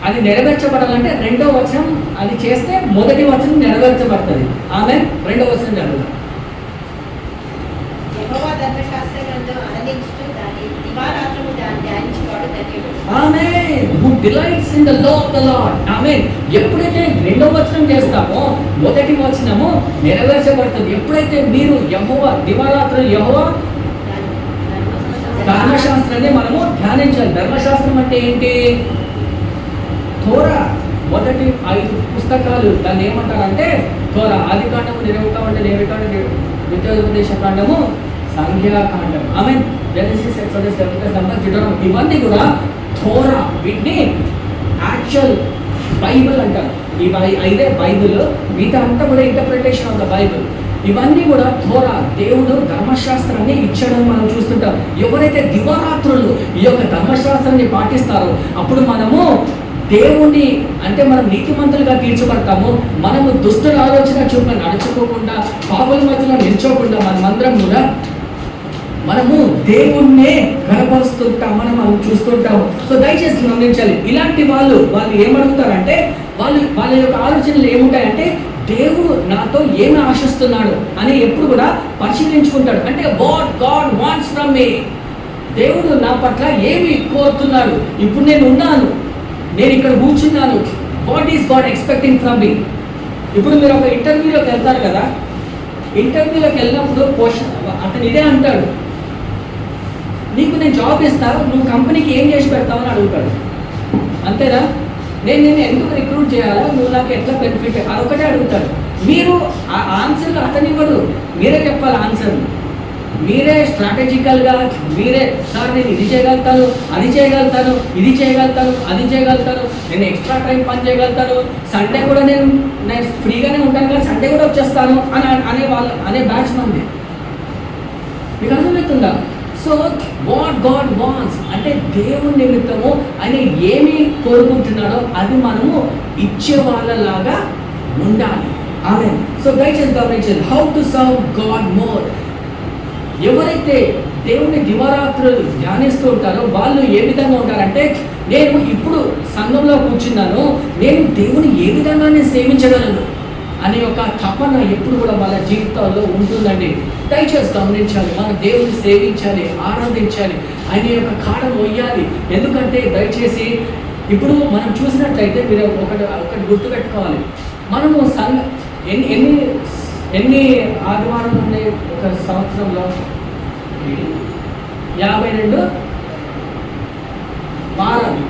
Speaker 1: అది నెరవేర్చబడాలంటే రెండో వచనం అది చేస్తే మొదటి వచనం నెరవేర్చబడుతుంది. ఆమేన్. రెండో వచనం జరుగుతుంది.
Speaker 6: యెహోవా ధర్మశాస్త్రమందు ఆనందించుచు దాని దివారాత్రము దాన్ని ధ్యానించువాడు ధన్యుడు.
Speaker 1: ఆమేన్. Who delights in the law of the Lord. ఆమేన్. ఎప్పుడైతే రెండో వచనం చేస్తామో మొదటి వచనము నెరవేర్చబడుతుంది. ఎప్పుడైతే మీరు యెహోవా దివారాత్రులు యెహోవా ధర్మశాస్త్రాన్ని మనము ధ్యానించాలి. ధర్మశాస్త్రం అంటే ఏంటి? తోరా. మొదటి 5 పుస్తకాలు దాన్ని ఏమంటారంటే తోరా. ఆదికాండము, నిర్గమకాండము, లేవికాండము, ద్వితీయోపదేశ కాండము, సంఖ్యాకాండం. ఆమేన్. జెనసిస్, ఎక్సోడస్, లెవిటికస్, నంబర్స్, డ్యూటెరోనమీ, ఇవన్నీ కూడా తోరా. వీటిని యాక్చువల్ బైబిల్ అంటారు. ఇవి 5 బైబిల్. మిగతా అంతా కూడా ఇంటర్ప్రిటేషన్ ఆఫ్ ద బైబిల్. ఇవన్నీ కూడా తోరా. దేవుడు ధర్మశాస్త్రాన్ని ఇచ్చడం మనం చూస్తుంటాం. ఎవరైతే దివారాత్రులు ఈ యొక్క ధర్మశాస్త్రాన్ని పాటిస్తారో అప్పుడు మనము దేవుణ్ణి, అంటే మనం నీతిమంతులుగా తీర్చబడతాము. మనము దుష్టుల ఆలోచన చూపుని నడుచుకోకుండా, పాపుల మధ్యలో నిల్చోకుండా మనమందరం కూడా మనము దేవుణ్ణే కనపరుస్తుంటామని మనం చూస్తుంటాము. సో దయచేసి గమనించాలి, ఇలాంటి వాళ్ళు ఏమడుగుతారంటే, వాళ్ళ యొక్క ఆలోచనలు ఏముంటాయంటే, దేవుడు నాతో ఏమి ఆశిస్తున్నాడు అని ఎప్పుడు కూడా పరిశీలించుకుంటాడు. అంటే వాట్ గాడ్ వాంట్స్ ఫ్రమ్ మీ, దేవుడు నా పట్ల ఏమి కోరుతున్నాడు. ఇప్పుడు నేను ఉన్నాను, నేను ఇక్కడ కూర్చున్నాను, what is God expecting from మీ. ఇప్పుడు మీరు ఒక ఇంటర్వ్యూలోకి వెళ్తారు కదా, ఇంటర్వ్యూలోకి వెళ్ళినప్పుడు అతను ఇదే అంటాడు, నీకు నేను జాబ్ ఇస్తాను, నువ్వు కంపెనీకి ఏం చేసి పెడతావు అని అడుగుతాడు. అంతేనా? నేను ఎందుకు రిక్రూట్ చేయాలా, నువ్వు నాకు ఎట్లా బెనిఫిట్, అదొకటే అడుగుతాడు. మీరు ఆ ఆన్సర్లు అతను ఇవ్వడు, మీరే చెప్పాలి ఆన్సర్. మీరే స్ట్రాటజికల్గా మీరే, సార్ నేను ఇది చేయగలుగుతాను, అది చేయగలుగుతాను, ఇది చేయగలుగుతాను, అది చేయగలుగుతాను, నేను ఎక్స్ట్రా టైం పని చేయగలుగుతాను, సండే కూడా నేను ఫ్రీగానే ఉంటాను కదా, సండే కూడా వచ్చేస్తాను అని అనే బ్యాచ్ మంది. మీకు అర్థమవుతుందా? సో వాట్ గాడ్ వాంట్స్ అంటే దేవుని నిమిత్తము ఆయన ఏమి కోరుకుంటున్నాడో అది మనము ఇచ్చే వాళ్ళలాగా ఉండాలి. ఆమేన్. సో దయచేసి గమనించండి, how to serve God more. ఎవరైతే దేవుని దివారాత్రులు ధ్యానిస్తూ ఉంటారో వాళ్ళు ఏ విధంగా ఉంటారంటే, నేను ఇప్పుడు సంఘంలో కూర్చున్నాను, నేను దేవుని ఏ విధంగా నేను సేవించగలను అనే ఒక తపన ఎప్పుడు కూడా వాళ్ళ జీవితాల్లో ఉంటుందండి. దయచేసి గమనించాలి, మన దేవుని సేవించాలి, ఆరాధించాలి, ఆయన యొక్క కాడం మొయ్యాలి. ఎందుకంటే దయచేసి ఇప్పుడు మనం చూసినట్లయితే మీరు ఒకటి గుర్తుపెట్టుకోవాలి, మనము ఎన్ని ఆదివారాలు ఉన్నాయి ఒక సంవత్సరంలో? 52 వారాలు.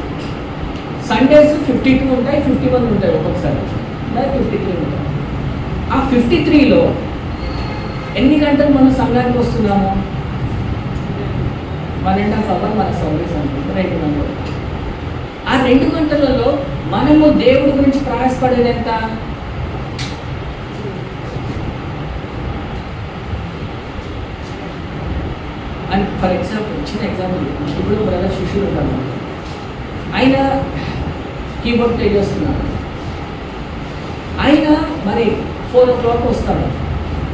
Speaker 1: సండేస్ 52 ఉంటాయి, 51 ఉంటాయి, ఒక్కొక్కసారి 53 ఉంటాయి. ఆ 53లో ఎన్ని గంటలు మనం సంఘానికి వస్తున్నాము? 1.5 hour మన సర్వీస్ అనుకుంటే 2 గంటలు. ఆ 2 గంటలలో మనము దేవుడి గురించి ప్రయాసపడేది ఎంత? అండ్ ఫర్ ఎగ్జాంపుల్, చిన్న ఎగ్జాంపుల్, ఇప్పుడు బ్రదర్ శిష్యులు ఉంటారు, ఆయన కీబోర్డ్ ప్లే చేస్తున్నారు, ఆయన మరి 4 o'clock వస్తాడు.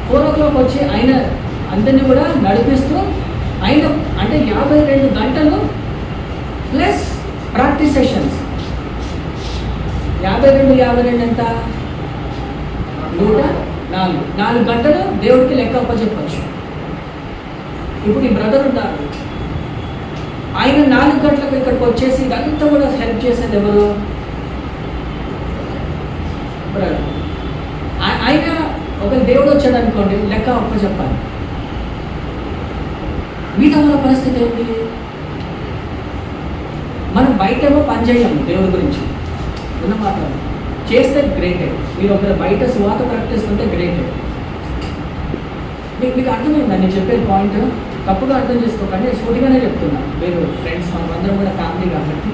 Speaker 1: 4 o'clock వచ్చి ఆయన అందరినీ కూడా నడిపిస్తూ ఆయన అంటే 52 గంటలు ప్లస్ ప్రాక్టీస్ సెషన్స్. 52 ఎంత? 104 గంటలు దేవుడికి లెక్క అప్పచెప్పచ్చు. ఇప్పుడు ఈ బ్రదర్ ఉన్నారు, ఆయన 4 గంటలకు ఇక్కడికి వచ్చేసి ఇదంతా కూడా హెల్ప్ చేసేది ఎవరు? బ్రదర్. ఆయన ఒక దేవుడు వచ్చాడు అనుకోండి, లెక్క అప్పచెప్పాలి. మిగతా వాళ్ళ పరిస్థితి ఏంటి? మనం బయటేమో పని చేయము దేవుడి గురించి ఉన్న మాట చేస్తే గ్రేటే. మీరు ఒకరు బయట సువాత ప్రకటిస్తుంటే గ్రేటే. మీకు అర్థమైందా నేను చెప్పే పాయింట్? తప్పుగా అర్థం చేసుకోకండి, సూటిగానే చెప్తున్నా. మీరు ఫ్రెండ్స్, మనమందరం కూడా ఫ్యామిలీ కాబట్టి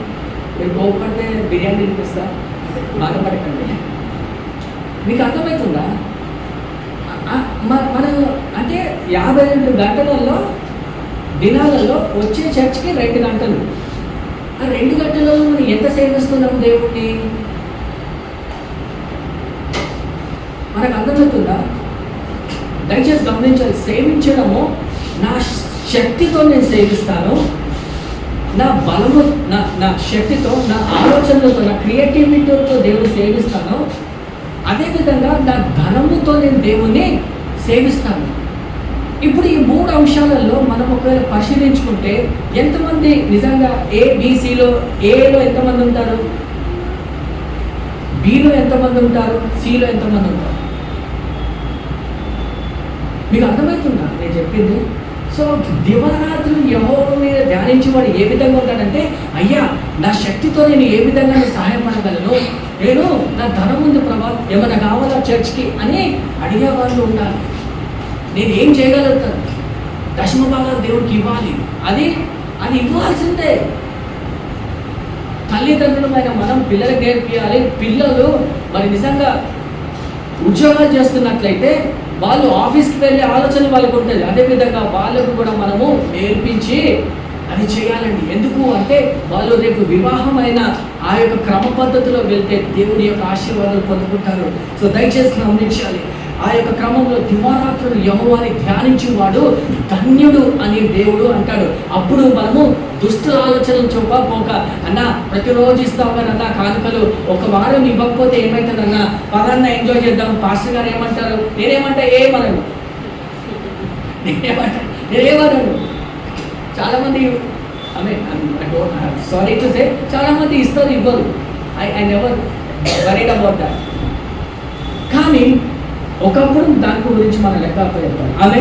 Speaker 1: మీరు కోపడితే బిర్యానీ తినిపిస్తా, బాధపడకండి. మీకు అర్థమవుతుందా? మనం అంటే 52 గంటలలో దినాలలో వచ్చే చర్చ్కి 2 గంటలు. ఆ 2 గంటలలో మనం ఎంత సేవిస్తున్నాము దేవుడిని? మనకు అర్థమవుతుందా? దయచేసి గమనించాలి. సేవించడము నా శక్తితో నేను సేవిస్తాను, నా బలము, నా శక్తితో, నా ఆలోచనలతో, నా క్రియేటివిటీతో దేవుడు సేవిస్తాను. అదేవిధంగా నా ధనముతో నేను దేవుణ్ణి సేవిస్తాను. ఇప్పుడు ఈ 3 అంశాలలో మనం ఒకవేళ పరిశీలించుకుంటే ఎంతమంది నిజంగా ఏబిసిలో, ఏలో ఎంతమంది ఉంటారు, బిలో ఎంతమంది ఉంటారు, సిలో ఎంతమంది ఉంటారు? మీకు అర్థమవుతుందా నేను చెప్పింది? సో దివారాత్రులు యెహోవా మీద ధ్యానించేవాడు ఏ విధంగా ఉంటాడంటే, అయ్యా నా శక్తితో నేను ఏ విధంగా సహాయపడగలను, నేను నా ధనం ఉంది ప్రభా, ఏమైనా కావాలా చర్చ్కి అని అడిగేవాళ్ళు ఉండాలి. నేను ఏం చేయగలుగుతాను, దశమ భాగాలు దేవుడికి ఇవ్వాలి, అది ఇవ్వాల్సిందే. తల్లిదండ్రులమైన మనం పిల్లలకు నేర్పియాలి. పిల్లలు మరి నిజంగా ఉద్యోగాలు చేస్తున్నట్లయితే వాళ్ళు ఆఫీస్కి వెళ్ళే ఆలోచన వాళ్ళకు ఉంటుంది. అదేవిధంగా వాళ్ళకు కూడా మనము నేర్పించి అది చేయాలండి. ఎందుకు అంటే వాళ్ళు రేపు వివాహమైన ఆ యొక్క క్రమ పద్ధతిలో వెళ్తే దేవుడి యొక్క ఆశీర్వాదాలు పొందుకుంటారు. సో దయచేసి గమనించాలి. ఆ యొక్క క్రమంలో దివారాత్రులు యెహోవాని ధ్యానించేవాడు ధన్యుడు అని దేవుడు అంటాడు. అప్పుడు మనము దుష్టుల ఆలోచనలు చూపక, అన్న ప్రతిరోజు ఇస్తాం కదన్నా కానుకలు, ఒక వారం ఇవ్వకపోతే ఏమవుతుందన్నా, పదన్న ఎంజాయ్ చేద్దాం, పాస్టర్ గారు ఏమంటారు, నేనేమంటా ఏమనను, నేనేమనను. చాలామంది సారీ టు సే చాలామంది ఇస్తారు, ఇవ్వరు. I never worried about that. కానీ ఒకప్పుడు దాని గురించి మనం లెక్క చెప్పాలి. ఆమె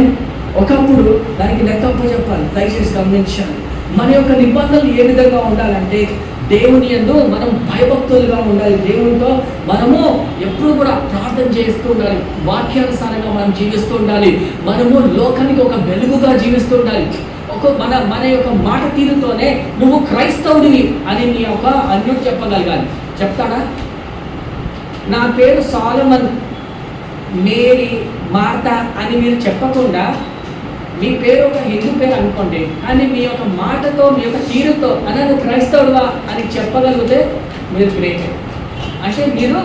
Speaker 1: ఒకప్పుడు దానికి లెక్క చెప్పాలి. దయచేసి గమనించాలి. మన యొక్క నిబంధనలు ఏ విధంగా ఉండాలంటే దేవుని యందు మనం భయభక్తులుగా ఉండాలి. దేవునితో మనము ఎప్పుడు కూడా ప్రార్థన చేస్తూ ఉండాలి. వాక్యానుసారంగా మనం జీవిస్తూ ఉండాలి. మనము లోకానికి ఒక వెలుగుగా జీవిస్తూ ఉండాలి. మన యొక్క మాట తీరుతోనే నువ్వు క్రైస్తవుడివి అని నీ యొక్క అన్యుడు చెప్పగలగాలి. చెప్తాడా? నా పేరు సాలమన్, మేరీ, మార్తా అని మీరు చెప్పకుండా మీ పేరు ఒక హిందూ పేరు అనుకోండి, కానీ మీ యొక్క మాటతో, మీ యొక్క తీరుతో అన్న నువ్వు క్రైస్తవుడువా అని చెప్పగలిగితే మీరు గ్రేట్. అంటే మీరు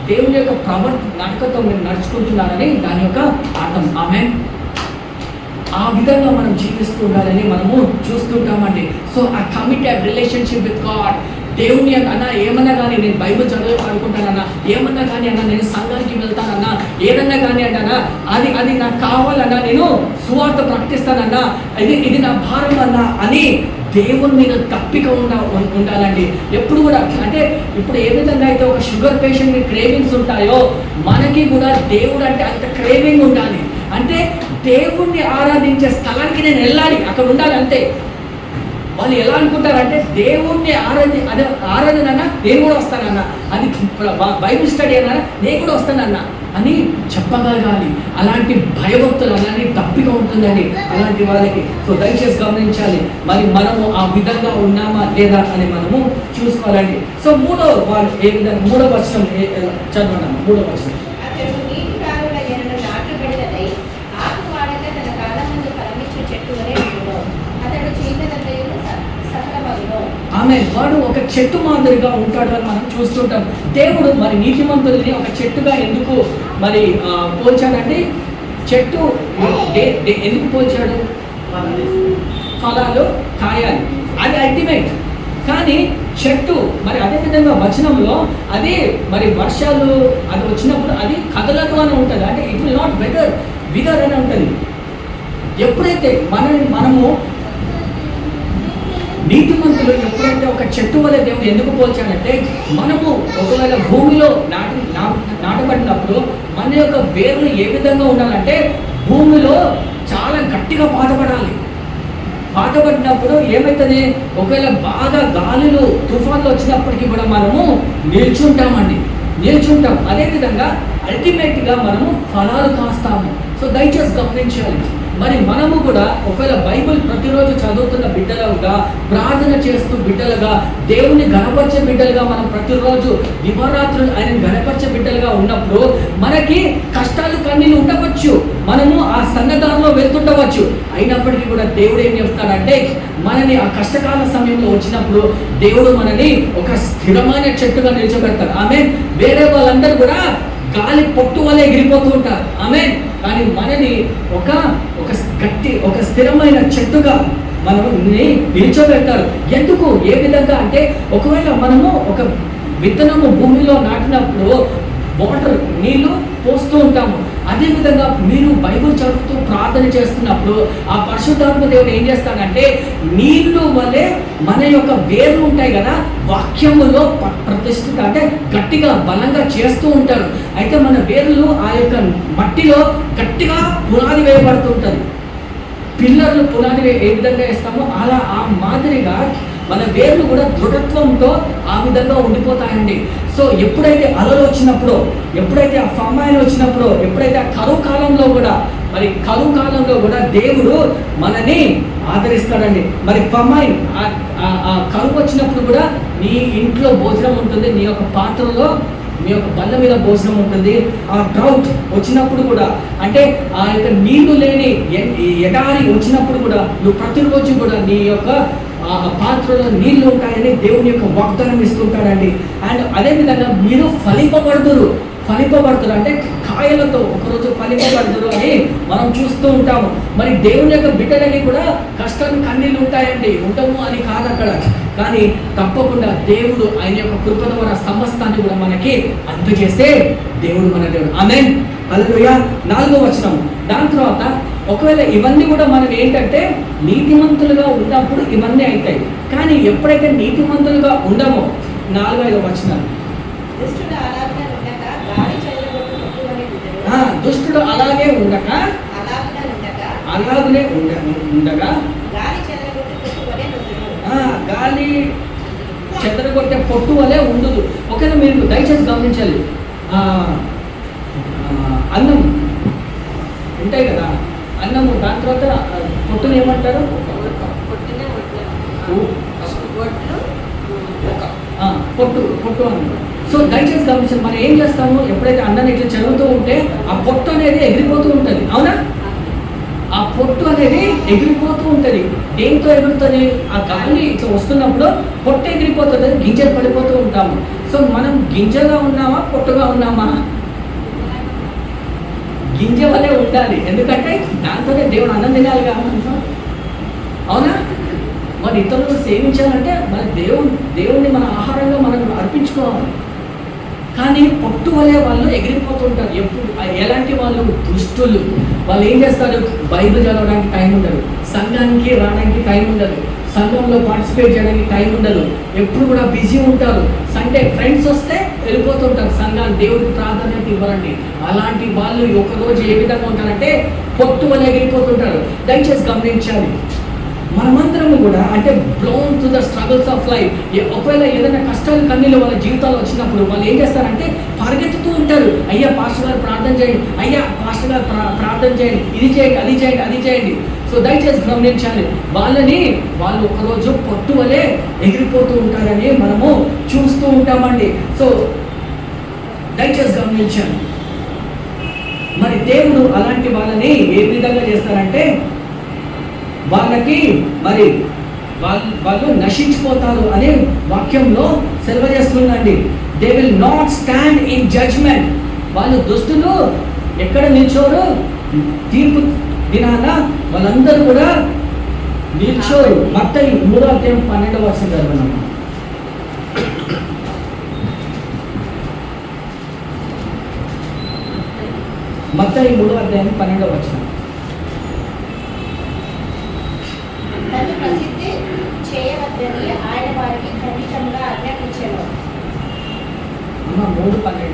Speaker 1: దేవుని యొక్క నడకతో మీరు నడుచుకుంటున్నారని దాని యొక్క అర్థం. ఆమేన్. ఆ విధంగా మనం జీవిస్తూ ఉండాలని మనము చూస్తుంటామండి. సో ఆ కమిటెడ్ రిలేషన్షిప్ విత్ గాడ్. దేవుని అన్న ఏమన్నా కానీ నేను బైబిల్ చదవాలనుకుంటానన్నా, ఏమన్నా కానీ అన్న నేను సంఘానికి వెళ్తానన్నా, ఏదన్నా కానీ అంటన్నా అది నాకు కావాలన్నా, నేను సువార్త ప్రకటిస్తానన్నా, ఇది నా భారం అన్నా అని దేవుని మీద తప్పిక ఉండాలండి. ఎప్పుడు కూడా అంటే ఇప్పుడు ఏ విధంగా అయితే ఒక షుగర్ పేషెంట్ క్రేవింగ్స్ ఉంటాయో మనకి కూడా దేవుడు అంటే అంత క్రేవింగ్ ఉండాలి. అంటే దేవుణ్ణి ఆరాధించే స్థలానికి నేను వెళ్ళాలి, అక్కడ ఉండాలి అంతే. వాళ్ళు ఎలా అనుకుంటారంటే దేవుణ్ణి ఆరాధన అన్నా నేను కూడా వస్తానన్నా, అది బైబిల్ స్టడీ అన్నా నేను కూడా వస్తానన్నా అని చెప్పగలగాలి. అలాంటి భయభక్తులు అలాంటి తప్పిక ఉంటుందండి అలాంటి వాళ్ళకి. సో దయచేసి గమనించాలి. మరి మనము ఆ విధంగా ఉన్నామా లేదా అని మనము చూసుకోవాలండి. సో ఏ విధంగా 3వ వచనం చదవడం. 3వ వచనం. ఆమె వాడు ఒక చెట్టు మాదిరిగా ఉంటాడు అని మనం చూస్తుంటాం. దేవుడు మరి నీతిమంతుల్ని ఒక చెట్టుగా ఎందుకు మరి పోల్చాడంటే, చెట్టు ఎందుకు పోల్చాడు? ఫలాలు కాయాలి, అది అల్టిమేట్. కానీ చెట్టు మరి అదేవిధంగా వచనంలో అది మరి వర్షాలు అది వచ్చినప్పుడు అది కదలదు అని ఉంటుంది. అంటే ఇట్ విల్ నాట్ విదర్ అని ఉంటుంది. ఎప్పుడైతే మనము నీతిమంతులు ఎప్పుడైతే ఒక చెట్టు వల్ల దేవుడు ఎందుకు పోల్చాడంటే, మనము ఒకవేళ భూమిలో నాటబడినప్పుడు మన యొక్క వేర్లు ఏ విధంగా ఉండాలంటే భూమిలో చాలా గట్టిగా బాధపడాలి. బాధపడినప్పుడు ఏమవుతుంది, ఒకవేళ బాగా గాలులు తుఫాన్లు వచ్చినప్పటికీ కూడా మనము నిల్చుంటామండి. అదేవిధంగా అల్టిమేట్గా మనము ఫలాలు కాస్తాము. సో దయచేసి గమనించాలి. మరి మనము కూడా ఒకవేళ బైబిల్ ప్రతిరోజు చదువుతున్న బిడ్డలుగా, ప్రార్థన చేస్తూ బిడ్డలుగా, దేవుని గణపరిచే బిడ్డలుగా మనం ప్రతిరోజు దివారాత్రులు ఆయన గణపరిచే బిడ్డలుగా ఉన్నప్పుడు మనకి కష్టాలు కన్నీళ్ళు ఉండవచ్చు, మనము ఆ సన్నదారిలో వెళ్తుండవచ్చు. అయినప్పటికీ కూడా దేవుడు ఏం చేస్తాడంటే మనని ఆ కష్టకాల సమయంలో వచ్చినప్పుడు దేవుడు మనని ఒక స్థిరమైన చెట్టుగా నిలిచబెడతాడు. ఆమె వేరే వాళ్ళందరూ కూడా గాలి పొట్టు వలె ఎగిరిపోతూ ఉంటారు. ఆమె కానీ మనని ఒక స్థిరమైన చెట్టుగా మనల్ని నిల్చోబెడతారు. ఎందుకు, ఏ విధంగా అంటే ఒకవేళ మనము ఒక విత్తనము భూమిలో నాటినప్పుడు వాటర్ నీళ్లు పోస్తూ ఉంటాము. అదేవిధంగా మీరు బైబిల్ చదువుతూ ప్రార్థన చేస్తున్నప్పుడు ఆ పరిశుద్ధాత్మ దేవుడు ఏం చేస్తాడంటే నీళ్లు వలె మన యొక్క వేర్లు ఉంటాయి కదా, వాక్యములో ప్రతిష్ఠిత అంటే గట్టిగా బలంగా చేస్తూ ఉంటారు. అయితే మన వేర్లు ఆ యొక్క మట్టిలో గట్టిగా పునాది వేయబడుతూ ఉంటుంది. పిల్లర్లు పునాది ఏ విధంగా వేస్తామో అలా ఆ మాదిరిగా మన వేర్లు కూడా దృఢత్వంతో ఆ విధంగా ఉండిపోతాయండి. సో ఎప్పుడైతే అలలు వచ్చినప్పుడు, ఎప్పుడైతే ఆ ఫమాయిల్ వచ్చినప్పుడు, ఎప్పుడైతే ఆ కరువు కాలంలో కూడా దేవుడు మనని ఆదరిస్తాడండి. మరి ఫమాయిల్ ఆ కరువు వచ్చినప్పుడు కూడా నీ ఇంట్లో భోజనం ఉంటుంది, నీ యొక్క పాత్రలో మీ యొక్క బల్ల మీద భోజనం ఉంటుంది. ఆ డ్రౌట్ వచ్చినప్పుడు కూడా అంటే ఆ యొక్క నీళ్లు లేని ఎడారి వచ్చినప్పుడు కూడా నువ్వు ప్రతిరోజు కూడా నీ యొక్క పాత్రలో నీళ్లు ఉంటాయని దేవుని యొక్క వాగ్దానం ఇస్తుంటాడండి. అండ్ అదేవిధంగా మీరు ఫలింపబడుతురు అంటే కాయలతో ఒకరోజు ఫలింపబడుతురు అని మనం చూస్తూ ఉంటాము. మరి దేవుని యొక్క బిడ్డలని కూడా కష్టాలు కన్నీళ్ళు ఉంటాయండి, ఉంటాము అని కాదు అక్కడ. కానీ తప్పకుండా దేవుడు ఆయన యొక్క కృప ద్వారా సమస్తాన్ని కూడా మనకి అందజేసే దేవుడు మన దేవుడు. ఆమేన్, హల్లెలూయా. 4వ వచనం. దాని తర్వాత ఒకవేళ ఇవన్నీ కూడా మనం ఏంటంటే నీతిమంతులుగా ఉన్నప్పుడు ఇవన్నీ అవుతాయి. కానీ ఎప్పుడైతే నీతిమంతులుగా ఉండమో 4వ వచనం, దుష్టుడు అలాగే ఉండక గాలి చెదరగొట్టే పొట్టు వలె ఉండదు. ఒకవేళ మీరు దయచేసి గమనించాలి, అన్నం ఉంటాయి కదా, అన్నము దాని తర్వాత పొట్టుని ఏమంటారు, పొట్టు అన్నమాట. సో దయచేసి గమనించండి, మనం ఏం చేస్తాము, ఎప్పుడైతే అన్నాన్ని ఇట్లా చదువుతూ ఉంటే ఆ పొట్టు అనేది ఎగిరిపోతూ ఉంటుంది. అవునా, ఆ పొట్టు అనేది ఎగిరిపోతూ ఉంటుంది. దేంతో ఎగురుతుంది, ఆ గాలి ఇట్లా వస్తున్నప్పుడు పొట్టు ఎగిరిపోతుంది, గింజలు పడిపోతూ ఉంటాము. సో మనం గింజగా ఉన్నామా పొట్టుగా ఉన్నామా? గింజ వల్లే ఉండాలి, ఎందుకంటే దాంతోనే దేవుడు అన్నం తినాలి కదా. అవునా, మరి ఇతరులను సేవించాలంటే మరి దేవుణ్ణి మన ఆహారంగా మనం అర్పించుకోవాలి. కానీ పొట్టు వలె వాళ్ళు ఎగిరిపోతుంటారు. ఎప్పుడు ఎలాంటి వాళ్ళు, దుష్టులు. వాళ్ళు ఏం చేస్తారు, బైబిల్ చదవడానికి టైం ఉండదు, సంఘానికి రావడానికి టైం ఉండదు, సంఘంలో పార్టిసిపేట్ చేయడానికి టైం ఉండదు, ఎప్పుడు కూడా బిజీ ఉంటారు. సండే ఫ్రెండ్స్ వస్తే వెళ్ళిపోతుంటారు, సంఘాన్ని దేవుడికి ప్రాధాన్యత ఇవ్వరండి. అలాంటి వాళ్ళు ఒకరోజు ఏ విధంగా ఉంటారంటే పొట్టు వలె ఎగిరిపోతుంటారు. దయచేసి గమనించాలి, మనమందరము కూడా అంటే blown to the struggles of life. ఒకవేళ ఏదైనా కష్టాలు కన్నీళ్ళు వాళ్ళ జీవితాలు వచ్చినప్పుడు వాళ్ళు ఏం చేస్తారంటే పరిగెత్తుతూ ఉంటారు. అయ్యా పాస్టర్ గారు ప్రార్థన చేయండి, అయ్యా పాస్టర్ గారు ప్రార్థన చేయండి, ఇది చేయండి, అది చేయండి, అది చేయండి. సో దయచేసి గమనించాలి, వాళ్ళు ఒకరోజు పొట్టు వలె ఎగిరిపోతూ ఉంటారని మనము చూస్తూ ఉంటామండి. సో దయచేసి గమనించాలి. మరి దేవుడు అలాంటి వాళ్ళని ఏ విధంగా చేస్తారంటే వాళ్ళకి మరి వాళ్ళు నశించిపోతారు అనే వాక్యంలో సెలవు చేస్తుందండి. They will not stand in judgement. వాళ్ళు దుష్టులు ఎక్కడ నిల్చోరు, తీర్పు దినాన వాళ్ళందరూ కూడా నిల్చోరు. మత్తయి 3:12 చదవనమ్మా. మత్తయి 3:12.
Speaker 6: నన్ను ప్రసిద్ధి చేయవద్దని ఆయన వారికి ఖండితంగా ఆజ్ఞాపించాను.
Speaker 1: 3:12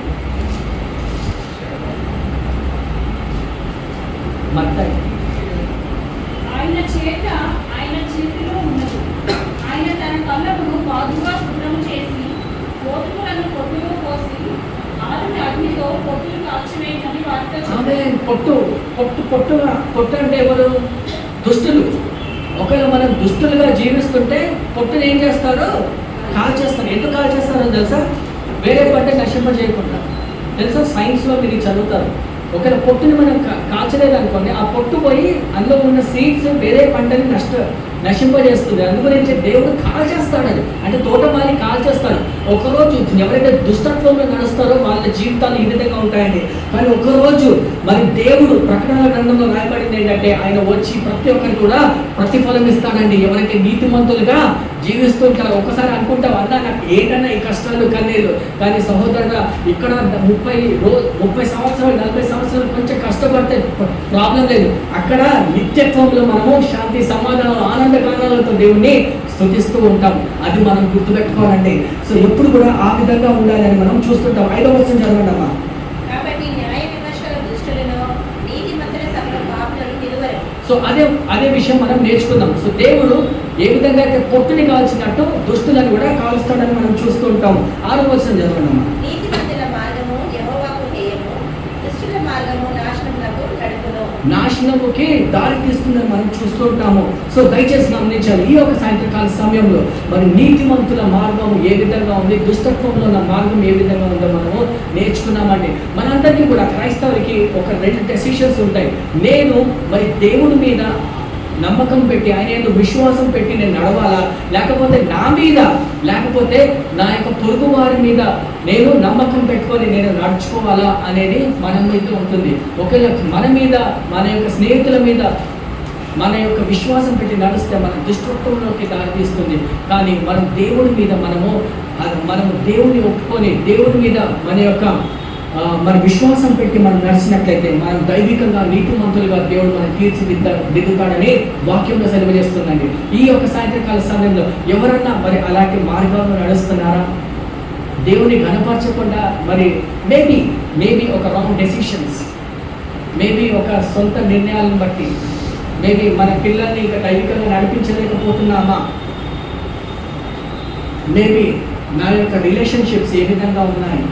Speaker 1: మత్తయి
Speaker 5: పొట్టులను పొట్టులో పోసి ఆరుని అగ్నితో పొట్టులు కాల్చివేయమని వారితో
Speaker 1: ఆమె
Speaker 5: చెప్పాడు.
Speaker 1: పొట్టు అంటే ఎవరు? దుష్టులు. ఒకవేళ మనం దుష్టులుగా జీవిస్తుంటే పొట్టుని ఏం చేస్తారు? కాల్చేస్తారు. ఎందుకు కాల్చేస్తారో తెలుసా? వేరే పంట నశింపజేయకుండా. తెలుసా, సైన్స్లో మీరు చదువుతారు. ఒకవేళ పొట్టుని మనం కాల్చలేదు అనుకోండి, ఆ పొట్టు పోయి అందులో ఉన్న సీడ్స్ వేరే పంటని నశింపజేస్తుంది. అందుగురించి దేవుడు కాల్చేస్తాడు. అది అంటే తోటమాలి కాల్చేస్తాడు. ఒకరోజు ఎవరైతే దుష్టత్వంలో నడుస్తారో వాళ్ళ జీవితాలు ఈ విధంగా ఉంటాయండి. కానీ ఒకరోజు మరి దేవుడు ప్రకటన గ్రంథంలో రాయబడింది ఏంటంటే ఆయన వచ్చి ప్రతి ఒక్కరికి కూడా ప్రతిఫలం ఇస్తాడండి. ఎవరైతే నీతిమంతులుగా జీవిస్తుంటారు. ఒకసారి అనుకుంటాం, అన్నా నాకు ఏంటన్నా ఈ కష్టాలు కన్నీళ్ళు. కానీ సహోదరుగా ఇక్కడ 30 సంవత్సరాలు 40 సంవత్సరాలు కొంచెం కష్టపడితే ప్రాబ్లం లేదు. అక్కడ నిత్యత్వంలో మనము శాంతి, సమాధానం, ఆనందగానాలతో దేవుణ్ణి స్తుతిస్తూ ఉంటాం. అది మనం గుర్తుపెట్టుకోవాలండి. సో ఎప్పుడు కూడా ఆ విధంగా ఉండాలని మనం చూస్తుంటాం. 5వ వచనం చదవండి అమ్మా.
Speaker 6: కాబట్టి న్యాయ విమర్శల దుష్టులను నీతిమంతుల సంఘం పాపులను నిలువరు.
Speaker 1: సో అదే విషయం మనం నేర్చుకుందాం. సో దేవుడు ఏ విధంగా అయితే పొట్టుని కాల్చినట్టు దుష్టులను కూడా కాల్స్తాడని మనం చూస్తూ ఉంటాం. 6వ వచనం చదవండి అమ్మా.
Speaker 6: నీతిమంతుల మార్గము యెహోవాకు హేయము, దుష్టుల మార్గము నాశనమునకు నడుపును.
Speaker 1: నాశనముకి దారి తీస్తుందని మనం చూస్తూ ఉంటాము. సో దయచేసి గమనించాలి, ఈ యొక్క సాయంత్రకాల సమయంలో మరి నీతిమంతుల మార్గం ఏ విధంగా ఉంది, దుష్టత్వంలో ఉన్న మార్గం ఏ విధంగా ఉందో మనము నేర్చుకున్నామండి. మనందరికీ కూడా క్రైస్తవులకి ఒక 2 డెసిషన్స్ ఉంటాయి. నేను మరి దేవుడి మీద నమ్మకం పెట్టి ఆయన ఏదో విశ్వాసం పెట్టి నేను నడవాలా, లేకపోతే నా మీద, లేకపోతే నా యొక్క పొరుగు వారి మీద నేను నమ్మకం పెట్టుకొని నేను నడుచుకోవాలా అనేది మన మీద ఉంటుంది. ఒకవేళ మన మీద, మన యొక్క స్నేహితుల మీద మన యొక్క విశ్వాసం పెట్టి నడిస్తే మన దుష్టత్వంలోకి దారితీస్తుంది. కానీ మనం దేవుడి మీద మనము దేవుడిని ఒప్పుకొని దేవుడి మీద మన విశ్వాసం పెట్టి మనం నడిచినట్లయితే మనం దైవికంగా నీతిమంతులుగా దేవుడు మనం తీర్చిదిద్దుతాడని వాక్యంలో సెలవు చేస్తుందండి. ఈ యొక్క సాయంత్రకాల సమయంలో ఎవరన్నా మరి అలాంటి మార్గంలో నడుస్తున్నారా? దేవుని ఘనపరచకుండా మరి మేబీ ఒక రాంగ్ డెసిషన్స్, మేబీ ఒక సొంత నిర్ణయాలను బట్టి మేబీ మన పిల్లల్ని ఇంకా దైవికంగా నడిపించలేకపోతున్నామా? మేబీ నా యొక్క రిలేషన్షిప్స్ ఏ విధంగా ఉన్నాయి?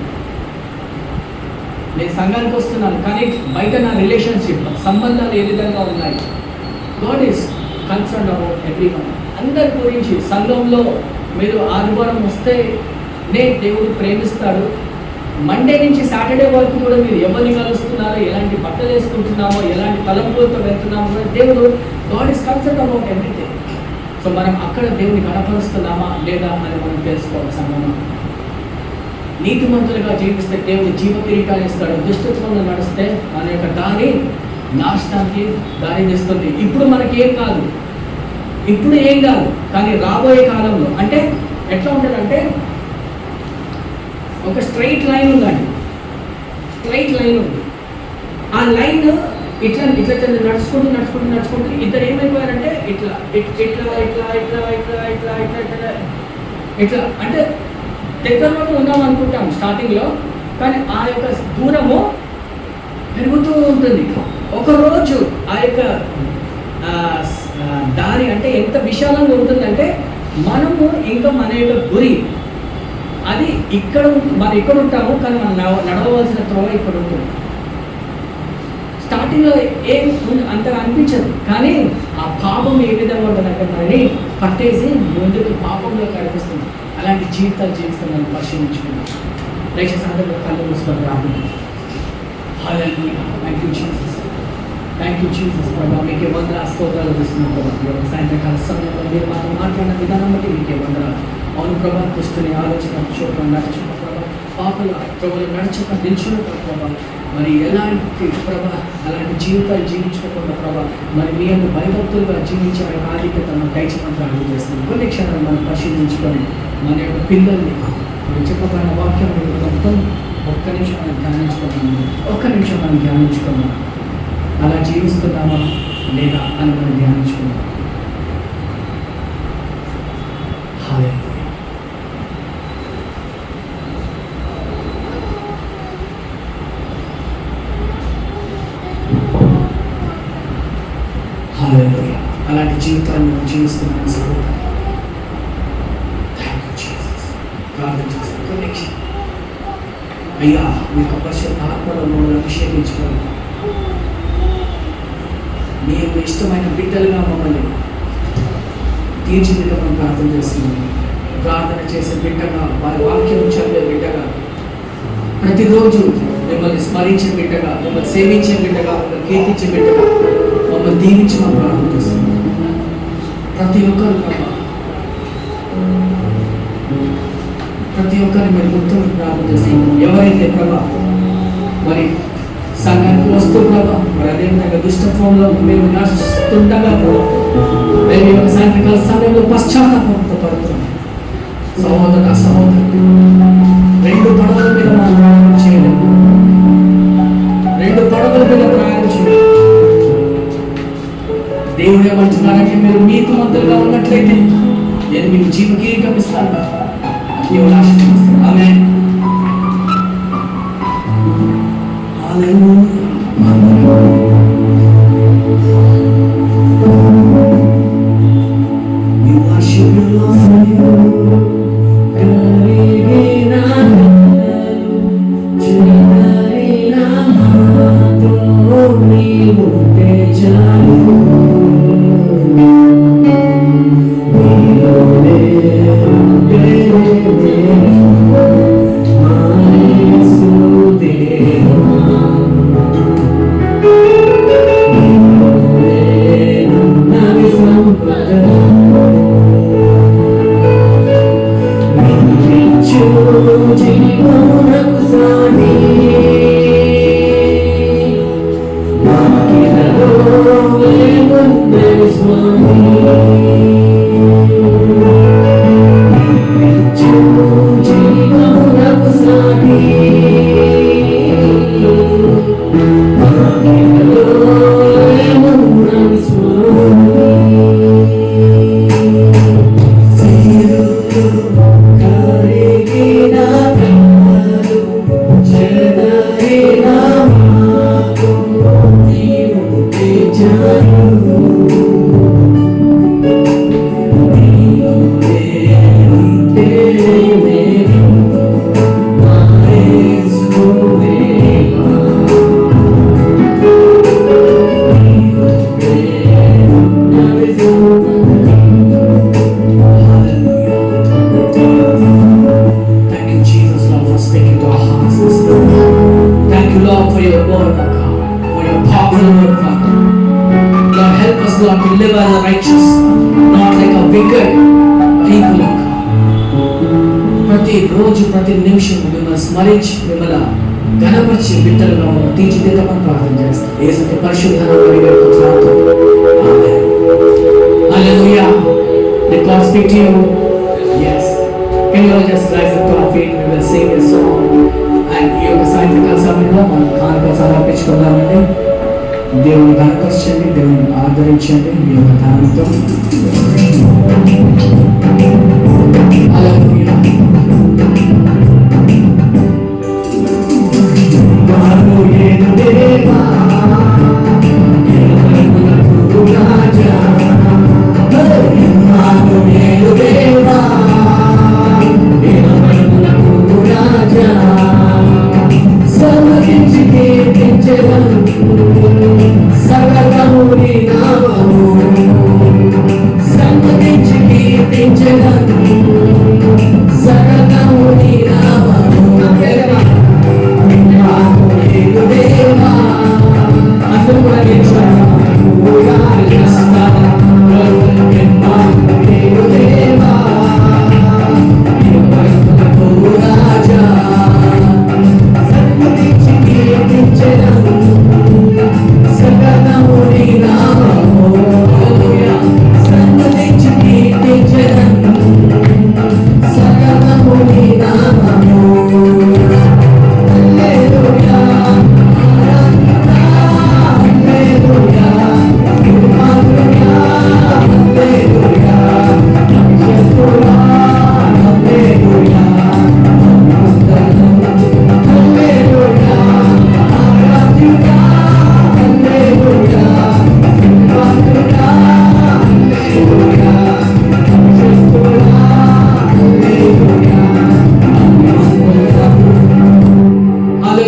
Speaker 1: నేను సంఘానికి వస్తున్నాను కానీ బయట నా రిలేషన్షిప్ సంబంధాలు ఏ విధంగా ఉన్నాయి? God is concern about everyone. అందరి గురించి సంఘంలో మీరు ఆదివారం వస్తే దేవుడు ప్రేమిస్తాడు. మండే నుంచి సాటర్డే వరకు కూడా మీరు ఎవరిని కలుస్తున్నారో, ఎలాంటి బట్టలు వేసుకుంటున్నామో, ఎలాంటి తలంపులతో వెళ్తున్నామో కూడా దేవుడు, God is concern about everything. So మనం అక్కడ దేవుని కనపరుస్తున్నామా లేదా అని మనం తెలుసుకోవాలి. సంఘంలో నీతిమంతులుగా జీవిస్తే దేవుడు జీవ కిరీటాన్ని ఇస్తాడు. దుష్టత్వంలో నడిస్తే మన యొక్క దారి నాశనానికి దారి తీస్తుంది. ఇప్పుడు మనకి ఏం కాదు, కానీ రాబోయే కాలంలో అంటే ఎట్లా ఉంటుందంటే ఒక స్ట్రైట్ లైన్ ఉందండి. ఆ లైన్ ఇట్లా నడుచుకుంటూ ఇద్దరు ఏమైపోయారంటే ఇట్లా అంటే దగ్గరలోనే ఉన్నాం అనుకుంటాం స్టార్టింగ్లో, కానీ ఆ యొక్క దూరము పెరుగుతూ ఉంటుంది. ఒకరోజు ఆ యొక్క దారి అంటే ఎంత విశాలంగా ఉంటుందంటే మనము ఇంకా మన యొక్క గురి అది మనం ఇక్కడ ఉంటాము, కానీ మనం నడవలసిన త్రోవ ఇక్కడ ఉంటుంది. స్టార్టింగ్లో ఏం అంతగా అనిపించదు, కానీ ఆ పాపం ఏ విధంగా ఉంటుందంటే మనని పట్టేసి ముందుకు పాపంలో కనిపిస్తుంది. అలాంటి జీవితాలు జీవిస్తామని పరిశీలించుకున్నాం. దయచేసి అందరూ కళ్ళు మూసుకొని రాకుండా థ్యాంక్ యూ జీసస్ ప్రభా, మీకే వందల స్తోత్రాలు ఇస్తున్నాం ప్రభా. సాయంత్రకాల సమయంలో మీరు మాతో మాట్లాడిన విధానం బట్టి మీకే వందనాలు. అవును ప్రభా, దుష్టుని ఆలోచన చోట్ల నడుచుకున్న ప్రభా, పాపల ప్రభులు నడుచుక దించున్న ప్రభా, మరి ఎలాంటి ప్రభా అలాంటి జీవితాలు జీవించకుండా ప్రభా మరి మీ యొక్క భయభక్తులుగా జీవించే ఆధిక్యత మనం దయచేసి అడుగు చేస్తున్నాం. కొన్ని క్షణాలు మనం పరిశీలించుకొని మన యొక్క పిల్లల్ని చెప్పబడిన వాక్యం మొత్తం ఒక్క నిమిషం మనం ధ్యానించుకున్నాం. అలా జీవిస్తున్నామా లేదా అని మనం ధ్యానించుకున్నాం. అలాంటి జీవితాన్ని మనం జీవిస్తున్నాం. ప్రార్థన చేస్తాం. అయ్యా మీ యొక్క పరిశుద్ధ ఆత్మలో మమ్మల్ని అభిషేకించుకోండి. మీకు ఇష్టమైన బిడ్డలుగా మమ్మల్ని తీర్చిదిద్దమని ప్రార్థన చేస్తున్నాను. ప్రార్థన చేసే బిడ్డగా, వారి వాక్యం చదివే బిడ్డగా, ప్రతిరోజు మిమ్మల్ని స్మరించే బిడ్డగా, మిమ్మల్ని సేవించే బిడ్డగా, మిమ్మల్ని కీర్తించే బిడ్డగా మమ్మల్ని దీవించమని ప్రార్థన చేస్తున్నాను. ప్రతి ఒక్కరు మీరు గుర్తుని ప్రార్థన చేస్తున్నాం. ఎవరైతే ప్రభా మరి సంఘానికి వస్తూ ప్రభా మరి అదేవిధంగా దుష్టత్వంలో మేము వినాశిస్తుండగా మేము యొక్క సాయంత్రకాల సమయంలో పశ్చాత్తాపంతో పడుతున్నాం. సహోదరు సహోదరు 2 పడవల మీద మనం ప్రయాణం చేయలేము. 2 పడవల మీద ప్రయాణం చేయలేము. దేవుడు ఏమంటున్నారంటే మీరు నీతిమంతులుగా ఉన్నట్లయితే నేను మీకు జీవకీరికం ఇస్తాను. దేవుడు ఆశీర్వదిస్తాడు. ఆమేన్. Lord, to live as a righteous, not like a wicked people of God. ప్రతి రోజు ప్రతి నిమిషం మిమ్మల్ని స్మరించి మిమ్మల్ని ఘనపరిచి బిడ్డలుగా మమ్మల్ని తీర్చిదిద్దమని ప్రార్థన చేస్తాం. యేసు పరిశుద్ధ నామములో వేడుకుంటున్నాము. ఆమేన్. హల్లెలూయా. Did God speak to you? Yes. Can you all just rise up to our feet? We will sing a song. And ఈ యొక్క సాయంత్రకాల సమయంలో మనం కానుక సమర్పించుకుందామండి. దేవుని కనపరచండి, దేవుని ఆదరించండి మీ యొక్క దానంతో.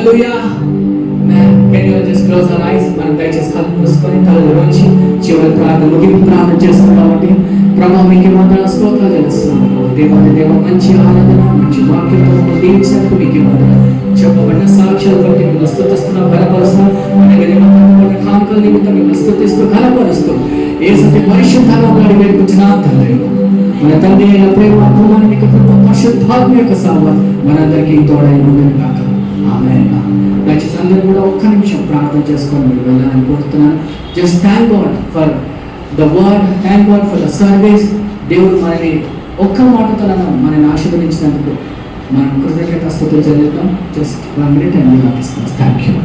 Speaker 1: హల్లెలూయా. Can you just close our eyes? మనం దయచేసి కళ్ళు మూసుకొని కళ్ళు నుంచి చివరి ప్రార్థన ముగింపు ప్రార్థన చేసుకుందామండి. ప్రభా మీకు వందనాలు స్తోత్రాలు చెల్లిస్తున్నాను. దేవ మంచి ఆరాధన మంచి వాక్యంతో దీవించినందుకు మీకు వందనాలు. చెప్పబడిన సాక్ష్యాలు బట్టి మేము స్తుతిస్తున్నాం, బలపరుస్తున్నాం. కానుకల నిమిత్తం మేము స్తుతిస్తూ బలపరుస్తూ యేసు పరిశుద్ధాత్మను వేడుకుంటున్నాం తండ్రి. మన తండ్రి అయిన ప్రేమ కుమారుని కృప పరిశుద్ధాత్మ యొక్క సామర్థ్యం మనందరికీ తోడై ఉండును గాక. ఆమేన్. దయచేసి అందరూ కూడా ఒక్క నిమిషం ప్రార్థన చేసుకొని మీరు వెళ్ళాలని కోరుతున్నాను. Just thank God for the word, thank God for the service. దేవుడు మనని ఒక్క మాటతో మనని ఆశీర్వదించినందుకు మనం కృతజ్ఞతాస్తుతులు చెల్లిద్దాం. Just 1 minute and we have this. Thank you.